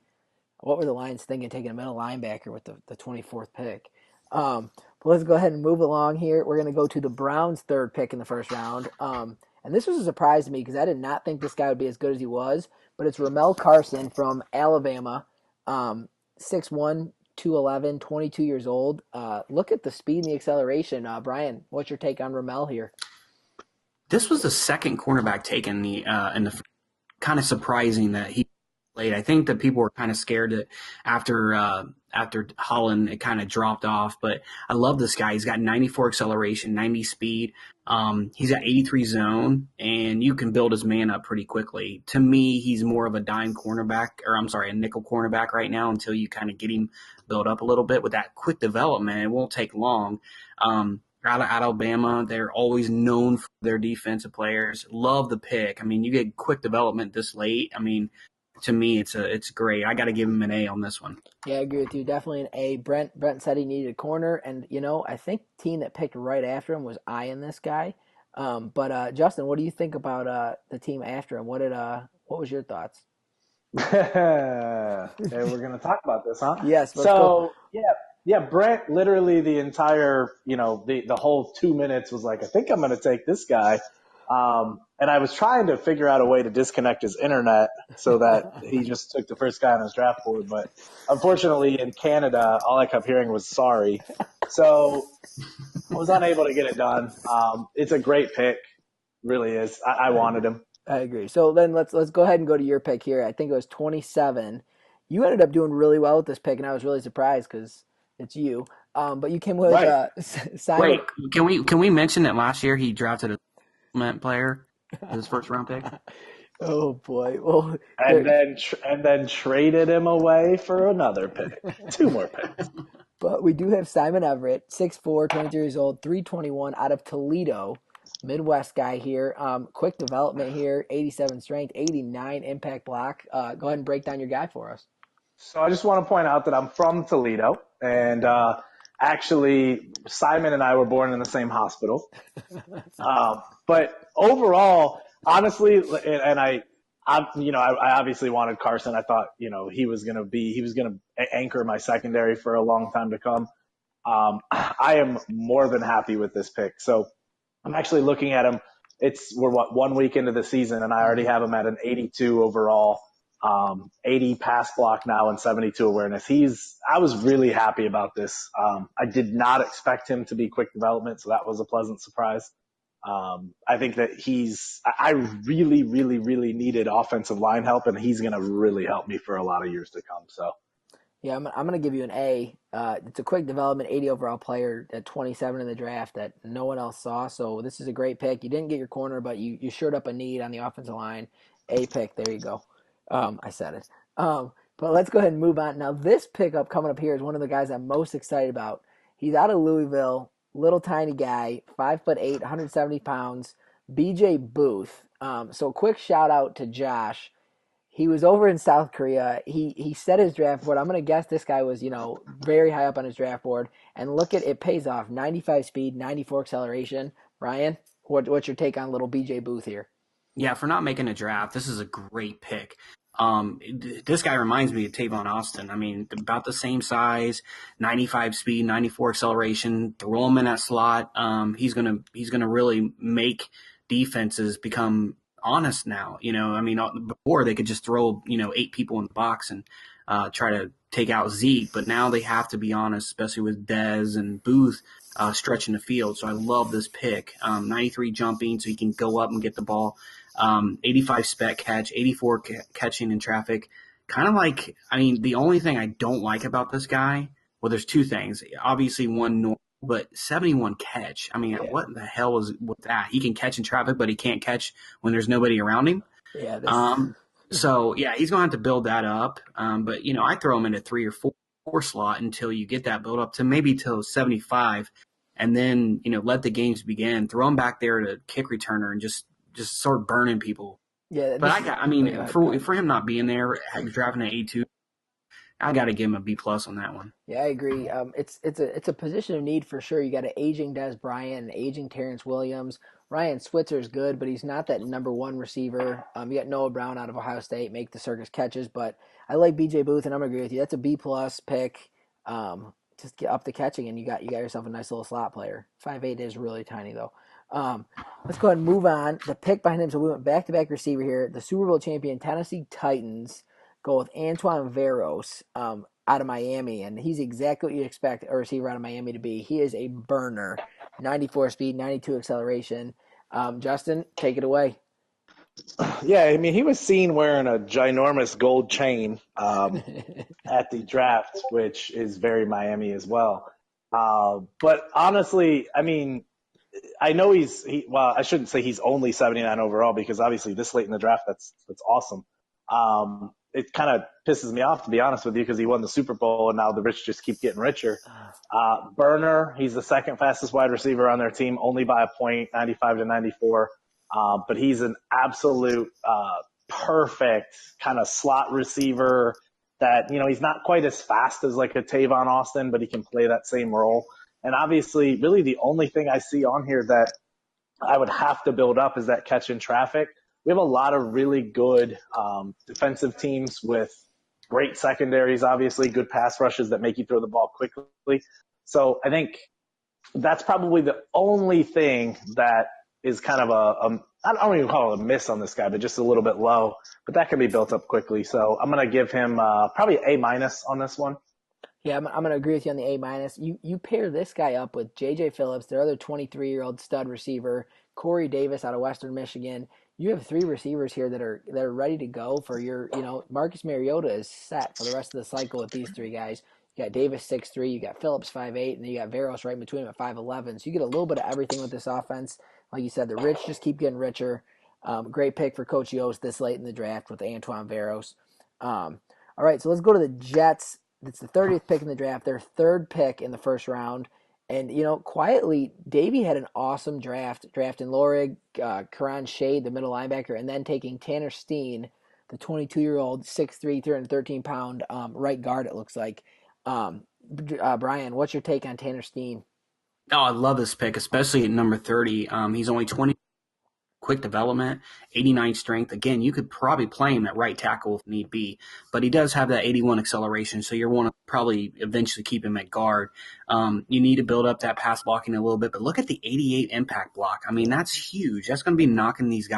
What were the Lions thinking taking a middle linebacker with the 24th pick? But let's go ahead and move along here. We're going to go to the Browns' third pick in the first round. And this was a surprise to me because I did not think this guy would be as good as he was. But it's Ramel Carson from Alabama, 6'1", 211, 22 years old. Look at the speed and the acceleration. Brian, what's your take on Ramel here? This was the second cornerback taken in the kind of surprising that he played. I think that people were kind of scared that after Holland it kind of dropped off. But I love this guy. He's got 94 acceleration, 90 speed. He's got 83 zone, and you can build his man up pretty quickly. To me, he's more of a dime cornerback, or I'm sorry, a nickel cornerback right now until you kind of get him built up a little bit with that quick development. It won't take long. Out of Alabama, they're always known for their defensive players. Love the pick. I mean, you get quick development this late. I mean, to me, it's great. I got to give him an A on this one. Yeah, I agree with you. Definitely an A. Brent said he needed a corner, and I think the team that picked right after him was eyeing this guy. But Justin, what do you think about the team after him? What was your thoughts? Hey, we're gonna talk about this, huh? Yes, let's go. So yeah, Brent literally the entire, the whole 2 minutes was like, I think I'm gonna take this guy. And I was trying to figure out a way to disconnect his internet so that he just took the first guy on his draft board. But unfortunately, in Canada, all I kept hearing was sorry. So I was unable to get it done. It's a great pick, really is. I wanted him. I agree. So then let's go ahead and go to your pick here. I think it was 27. You ended up doing really well with this pick, and I was really surprised because it's you. But you came with Right. Simon. Wait, can we mention that last year he drafted a Movement player as his first round pick? Oh boy. Well, And then traded him away for another pick. Two more picks. but we do have Simon Everett, 6'4", 23 years old, 321 out of Toledo. Midwest guy here. Quick development here, 87 strength, 89 impact block. Go ahead and break down your guy for us. So I just want to point out that I'm from Toledo, and actually Simon and I were born in the same hospital. But overall, honestly, and I obviously wanted Carson. I thought, he was going to anchor my secondary for a long time to come. I am more than happy with this pick. So I'm actually looking at him. We're 1 week into the season, and I already have him at an 82 overall, 80 pass block now, and 72 awareness. I was really happy about this. I did not expect him to be quick development, so that was a pleasant surprise. I think that I really, really, really needed offensive line help, and he's going to really help me for a lot of years to come. So. Yeah, I'm going to give you an A. It's a quick development, 80 overall player at 27 in the draft that no one else saw. So this is a great pick. You didn't get your corner, but you shored up a need on the offensive line. A pick. There you go. I said it. But let's go ahead and move on. Now, this pickup coming up here is one of the guys I'm most excited about. He's out of Louisville, little tiny guy, 5'8", 170 pounds, BJ Booth. So quick shout out to Josh. He was over in South Korea. He set his draft board. I'm going to guess this guy was, very high up on his draft board. And look at it pays off. 95 speed, 94 acceleration. Ryan, what's your take on little BJ Booth here? Yeah, for not making a draft, this is a great pick. This guy reminds me of Tavon Austin. I mean, about the same size, 95 speed, 94 acceleration. Throw him in that slot. He's gonna really make defenses become honest now. I mean, before they could just throw 8 people in the box and try to take out Zeke, but now they have to be honest, especially with Dez and Booth stretching the field. So I love this pick. 93 jumping, so he can go up and get the ball. 85 spec catch, 84 catching in traffic. Kind of like, I mean, the only thing I don't like about this guy, well, there's 2 things. Obviously, one normal, but 71 catch. I mean, What the hell is with that? He can catch in traffic, but he can't catch when there's nobody around him. Yeah. So, yeah, he's going to have to build that up. But, I throw him in a 3 or 4 slot until you get that build up to maybe till 75. And then, let the games begin. Throw him back there to kick returner and just start burning people. Yeah, but for him not being there, drafting an A2, I got to give him a B+ on that one. Yeah, I agree. It's a position of need for sure. You got an aging Des Bryant, an aging Terrence Williams. Ryan Switzer's good, but he's not that number 1 receiver. You got Noah Brown out of Ohio State, make the circus catches. But I like BJ Booth, and I'm gonna agree with you. That's a B+ pick. Just get up the catching, and you got yourself a nice little slot player. 5'8" is really tiny though. Let's go ahead and move on. The pick behind him, so we went back-to-back receiver here. The Super Bowl champion Tennessee Titans go with Antoine Veros out of Miami, and he's exactly what you expect a receiver out of Miami to be. He is a burner, 94 speed, 92 acceleration. Justin, take it away. Yeah, I mean, he was seen wearing a ginormous gold chain at the draft, which is very Miami as well. But honestly, I mean, I know well, I shouldn't say he's only 79 overall because obviously this late in the draft, that's awesome. It kind of pisses me off, to be honest with you, because he won the Super Bowl and now the rich just keep getting richer. Burner, he's the second fastest wide receiver on their team, only by a point, 95 to 94. But he's an absolute perfect kind of slot receiver that, he's not quite as fast as like a Tavon Austin, but he can play that same role. And obviously, really the only thing I see on here that I would have to build up is that catch in traffic. We have a lot of really good defensive teams with great secondaries, obviously, good pass rushes that make you throw the ball quickly. So I think that's probably the only thing that is kind of I don't even call it a miss on this guy, but just a little bit low. But that can be built up quickly. So I'm going to give him probably A minus on this one. Yeah, I'm going to agree with you on the A minus. You pair this guy up with J.J. Phillips, their other 23-year-old stud receiver, Corey Davis out of Western Michigan. You have three receivers here that are ready to go for your. Marcus Mariota is set for the rest of the cycle with these three guys. You got Davis 6'3", you got Phillips 5'8", and then you got Veros right in between them at 5'11". So you get a little bit of everything with this offense. Like you said, the rich just keep getting richer. Great pick for Coach Yost this late in the draft with Antoine Veros. All right, so let's go to the Jets. It's the 30th pick in the draft, their third pick in the first round. And, quietly, Davey had an awesome draft, drafting Lorig, Karan Shade, the middle linebacker, and then taking Tanner Steen, the 22-year-old, 6'3", 313-pound right guard, it looks like. Brian, what's your take on Tanner Steen? Oh, I love this pick, especially at number 30. He's only 20, quick development, 89 strength. Again, you could probably play him at right tackle if need be, but he does have that 81 acceleration, so you're want to probably eventually keep him at guard. You need to build up that pass blocking a little bit, but look at the 88 impact block. I mean, that's huge. That's going to be knocking these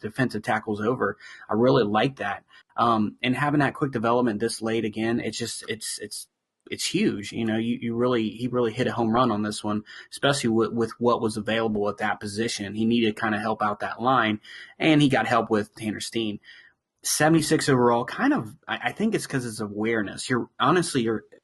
defensive tackles over. I really like that. And having that quick development this late again, it's huge. He really hit a home run on this one, especially with what was available at that position. He needed to kind of help out that line, and he got help with Tanner Steen. 76 overall, I think it's because it's awareness. You're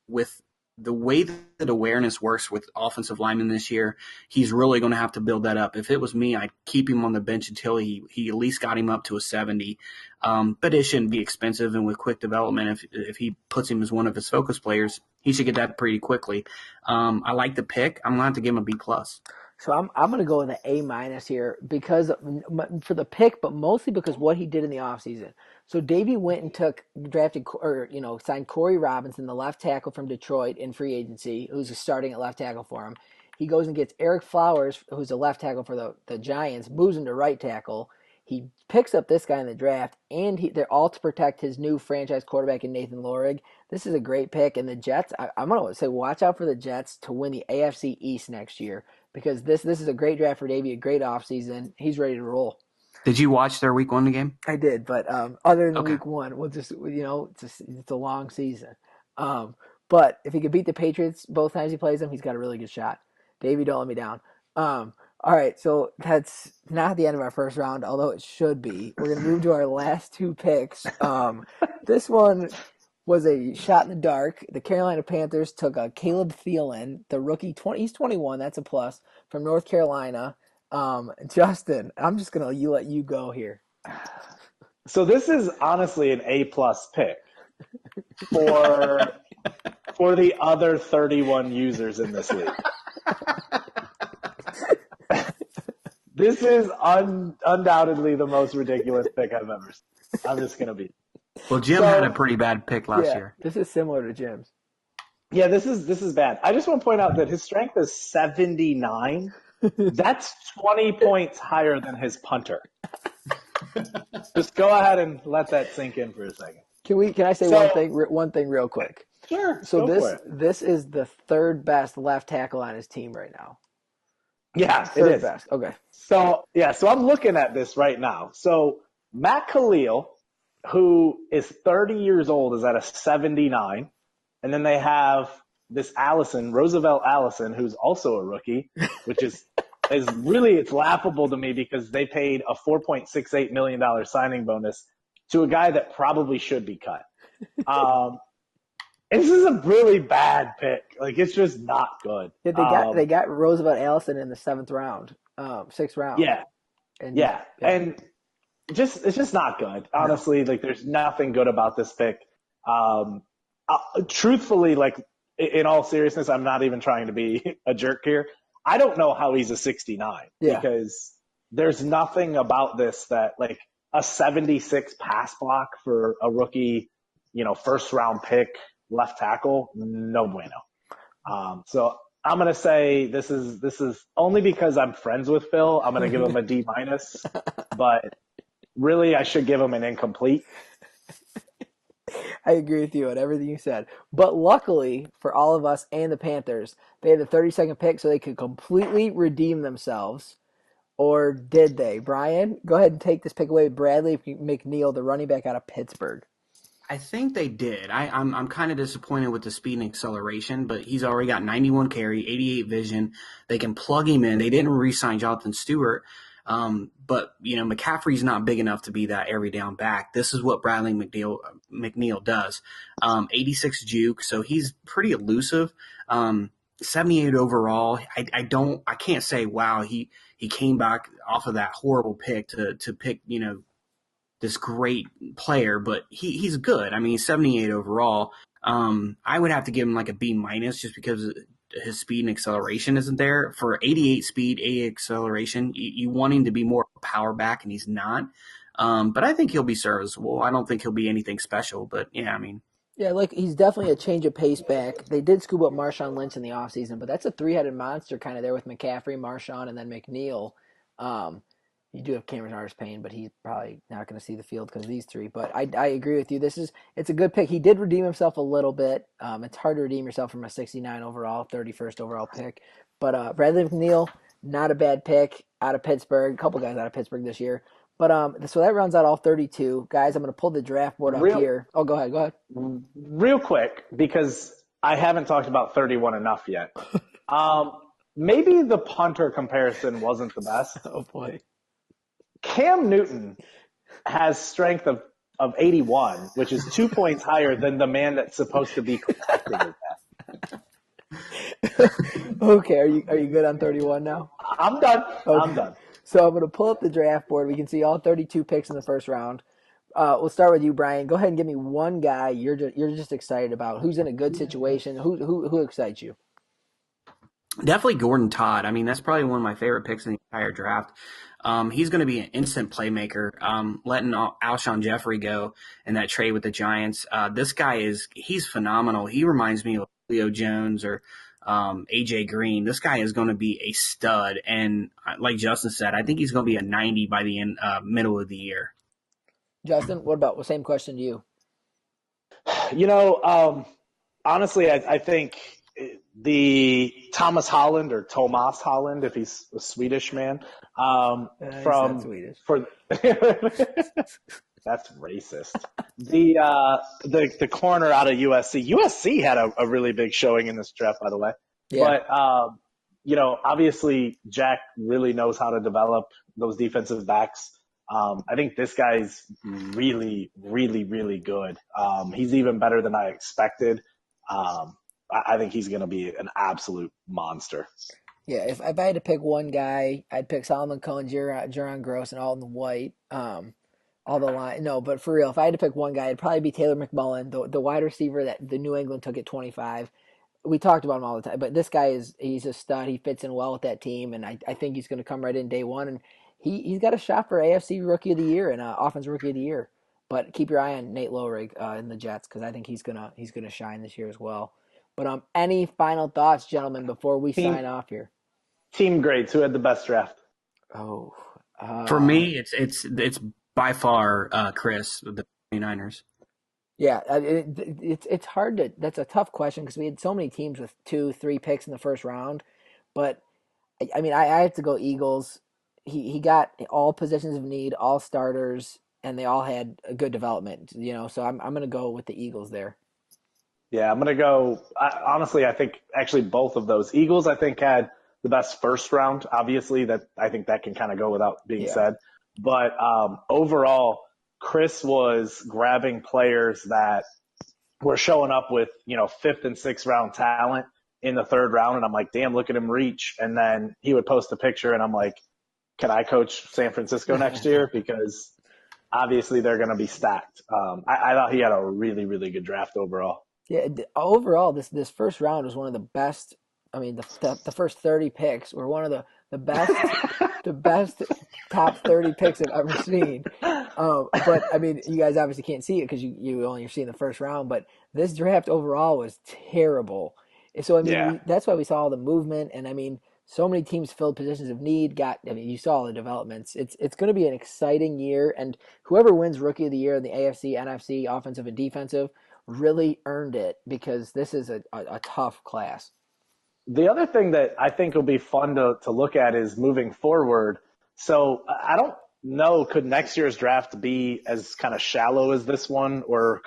with the way that awareness works with offensive linemen this year, he's really going to have to build that up. If it was me, I'd keep him on the bench until he at least got him up to a 70. But it shouldn't be expensive, and with quick development, if he puts him as one of his focus players, he should get that pretty quickly. I like the pick. I'm going to have to give him a B+. So I'm going to go with an A minus here because for the pick, but mostly because what he did in the offseason. So Davey went and signed Corey Robinson, the left tackle from Detroit in free agency, who's starting at left tackle for him. He goes and gets Eric Flowers, who's a left tackle for the Giants, moves him to right tackle. He picks up this guy in the draft, and they're all to protect his new franchise quarterback in Nathan Lorig. This is a great pick, and the Jets, I'm going to say watch out for the Jets to win the AFC East next year because this is a great draft for Davey, a great offseason. He's ready to roll. Did you watch their Week 1 game? I did, but other than Okay. Week 1, we'll just it's a long season. But if he could beat the Patriots both times he plays them, he's got a really good shot. Davey, don't let me down. All right, so that's not the end of our first round, although it should be. We're going to move to our last two picks. This one was a shot in the dark. The Carolina Panthers took a Caleb Thielen, the rookie. He's 21. That's a plus from North Carolina. Justin, I'm just going to let you go here. So this is honestly an A+ pick for the other 31 users in this league. This is undoubtedly the most ridiculous pick I've ever seen. I'm just going to be. Well, Jim had a pretty bad pick last year. This is similar to Jim's. Yeah, this is bad. I just want to point out that his strength is 79. That's 20 points higher than his punter. Just go ahead and let that sink in for a second. Can I say one thing real quick? Sure. So this is the third best left tackle on his team right now. Yeah, third it is. Best. Okay. So I'm looking at this right now. So Matt Khalil, who is 30 years old, is at a 79. And then they have this Roosevelt Allison, who's also a rookie, which is it's laughable to me because they paid a $4.68 million signing bonus to a guy that probably should be cut. This is a really bad pick. Like, it's just not good. Yeah, they got Roosevelt Allison in the sixth round. Yeah, And yeah. And it's just not good. Honestly, like, there's nothing good about this pick. Truthfully, like, in all seriousness, I'm not even trying to be a jerk here. I don't know how he's a 69 because there's nothing about this that, like, a 76 pass block for a rookie, first round pick left tackle, no bueno. So I'm gonna say this is only because I'm friends with Phil. I'm gonna give him a D minus, but really I should give him an incomplete. I agree with you on everything you said. But luckily for all of us and the Panthers, they had the 32nd pick so they could completely redeem themselves. Or did they? Brian, go ahead and take this pick away. Bradley McNeil, the running back out of Pittsburgh. I think they did. I'm kind of disappointed with the speed and acceleration, but he's already got 91 carry, 88 vision. They can plug him in. They didn't re-sign Jonathan Stewart, but McCaffrey's not big enough to be that every down back. This is what Bradley McNeil does. 86 juke, so he's pretty elusive. 78 overall. I can't say wow. He came back off of that horrible pick to pick this great player, but he's good. I mean, he's 78 overall. I would have to give him like a B minus just because his speed and acceleration isn't there. For 88 speed, 88 acceleration, you want him to be more power back, and he's not. But I think he'll be serviceable. I don't think he'll be anything special, but yeah, I mean. Yeah, like he's definitely a change of pace back. They did scoop up Marshawn Lynch in the offseason, but that's a three-headed monster kind of there with McCaffrey, Marshawn, and then McNeil. You do have Cameron Artis-Payne, but he's probably not going to see the field because of these three. But I agree with you. It's a good pick. He did redeem himself a little bit. It's hard to redeem yourself from a 69 overall, 31st overall pick. But Bradley McNeil, not a bad pick out of Pittsburgh. A couple guys out of Pittsburgh this year. But so that rounds out all 32. Guys, I'm going to pull the draft board up here. Oh, go ahead. Real quick, because I haven't talked about 31 enough yet. Maybe the punter comparison wasn't the best. Oh, boy. Cam Newton has strength of 81, which is 2 points higher than the man that's supposed to be protecting that. Okay, are you good on 31 now? I'm done. Okay. I'm done. So I'm going to pull up the draft board. We can see all 32 picks in the first round. We'll start with you, Brian. Go ahead and give me one guy you're just excited about. Who's in a good situation? Who excites you? Definitely Gordon Todd. I mean, that's probably one of my favorite picks in the entire draft. He's going to be an instant playmaker. Letting Alshon Jeffrey go in that trade with the Giants. This guy he's phenomenal. He reminds me of Leo Jones or AJ Green. This guy is going to be a stud. And like Justin said, I think he's going to be a 90 by the middle of the year. Justin, same question to you? Honestly, I think the Thomas Holland or Tomas Holland, if he's a Swedish man, from Swedish. That's racist. The corner out of USC. USC had a really big showing in this draft, by the way. Yeah. But obviously Jack really knows how to develop those defensive backs. I think this guy's really, really, really good. He's even better than I expected. I think he's going to be an absolute monster. Yeah, if I had to pick one guy, I'd pick Solomon Cohen, Jaron Gross, and Alden White. All the line. No, but for real, if I had to pick one guy, it'd probably be Taylor McMullen, the wide receiver that the New England took at 25. We talked about him all the time, but this guy he's a stud. He fits in well with that team, and I think he's going to come right in day one. And he's got a shot for AFC Rookie of the Year and Offensive Rookie of the Year. But keep your eye on Nate Lorig in the Jets because I think he's gonna shine this year as well. But any final thoughts, gentlemen, before we sign off here? Team grades. Who had the best draft? Oh, for me, it's by far Chris with the 49ers. Yeah, it's hard to. That's a tough question because we had so many teams with 2-3 picks in the first round. But I mean, I have to go Eagles. He got all positions of need, all starters, and they all had a good development. So I'm going to go with the Eagles there. Yeah, I'm going to go. Honestly, I think actually both of those Eagles, I think, had the best first round. Obviously, that I think that can kind of go without being Yeah. said. But overall, Chris was grabbing players that were showing up with, fifth and sixth round talent in the third round. And I'm like, damn, look at him reach. And then he would post a picture and I'm like, can I coach San Francisco next year? Because obviously they're going to be stacked. I thought he had a really, really good draft overall. Yeah, overall, this first round was one of the best. I mean, the first 30 picks were one of the best the best top 30 picks I've ever seen. But I mean, you guys obviously can't see it because you only are seeing the first round. But this draft overall was terrible. And so I mean, Yeah. that's why we saw all the movement, and I mean, so many teams filled positions of need. I mean, you saw all the developments. It's going to be an exciting year, and whoever wins Rookie of the Year in the AFC, NFC, offensive and defensive, really earned it because this is a tough class. The other thing that I think will be fun to look at is moving forward. So I don't know, could next year's draft be as kind of shallow as this one, or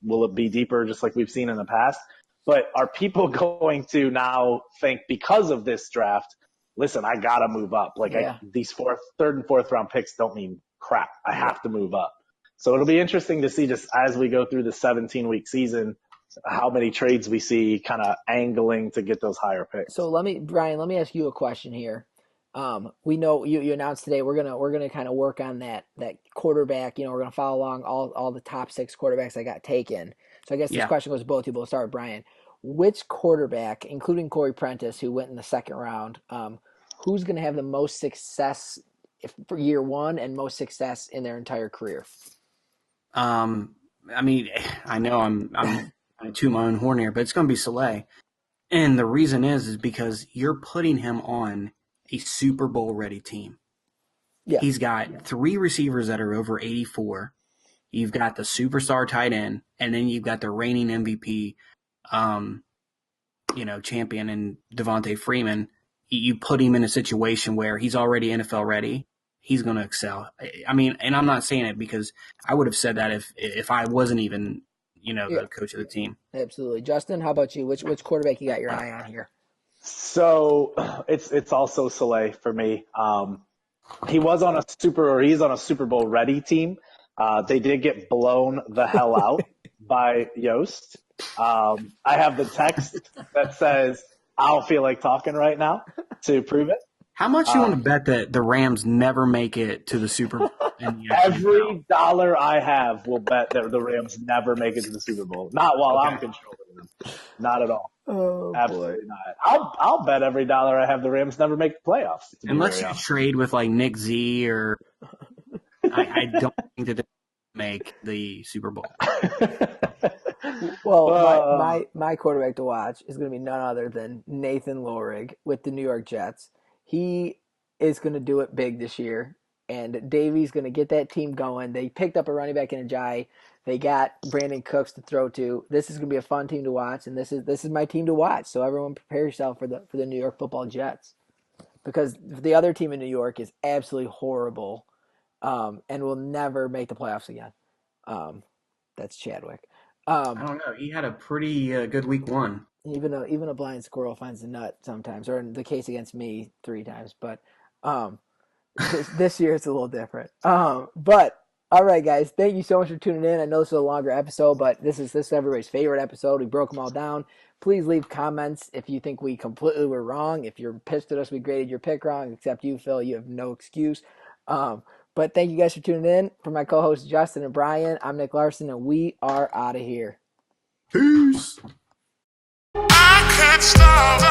will it be deeper just like we've seen in the past? But are people going to now think because of this draft, listen, I got to move up. Like Yeah. these third and fourth round picks don't mean crap. I have to move up. So it'll be interesting to see just as we go through the 17-week season, how many trades we see kind of angling to get those higher picks. So Brian, let me ask you a question here. We know you announced today we're gonna kind of work on that quarterback. We're gonna follow along all the top 6 quarterbacks that got taken. So I guess this question goes to both people. We'll start with Brian. Which quarterback, including Corey Prentice, who went in the second round, who's gonna have the most success for year one and most success in their entire career? I mean, I know I'm I toot my own horn here, but it's going to be Saleh. And the reason is because you're putting him on a Super Bowl ready team. Yeah. He's got 3 receivers that are over 84. You've got the superstar tight end, and then you've got the reigning MVP, champion in Devontae Freeman. You put him in a situation where he's already NFL ready. He's going to excel. I mean, and I'm not saying it because I would have said that if I wasn't even the coach of the team. Absolutely. Justin, how about you? Which quarterback you got your eye on here? So it's also Saleh for me. He's on a Super Bowl ready team. They did get blown the hell out by Yost. I have the text that says, I don't feel like talking right now to prove it. How much you want to bet that the Rams never make it to the Super Bowl? Every dollar I have will bet that the Rams never make it to the Super Bowl. Not while I'm controlling them. Not at all. Oh, absolutely not. I'll bet every dollar I have the Rams never make the playoffs. Unless you trade with like Nick Z or I don't think that they make the Super Bowl. Well, my quarterback to watch is going to be none other than Nathan Lorig with the New York Jets. He is going to do it big this year, and Davy's going to get that team going. They picked up a running back in Ajayi. They got Brandon Cooks to throw to. This is going to be a fun team to watch, and this is my team to watch. So everyone prepare yourself for the New York Football Jets, because the other team in New York is absolutely horrible, and will never make the playoffs again. That's Chadwick. I don't know. He had a pretty good week 1. Even a blind squirrel finds a nut sometimes, or in the case against me 3 times. But this year it's a little different. But all right, guys, thank you so much for tuning in. I know this is a longer episode, but this is everybody's favorite episode. We broke them all down. Please leave comments if you think we completely were wrong. If you're pissed at us, we graded your pick wrong. Except you, Phil, you have no excuse. But thank you guys for tuning in. For my co-hosts Justin and Brian, I'm Nick Larson, and we are out of here. Peace. I can't stop.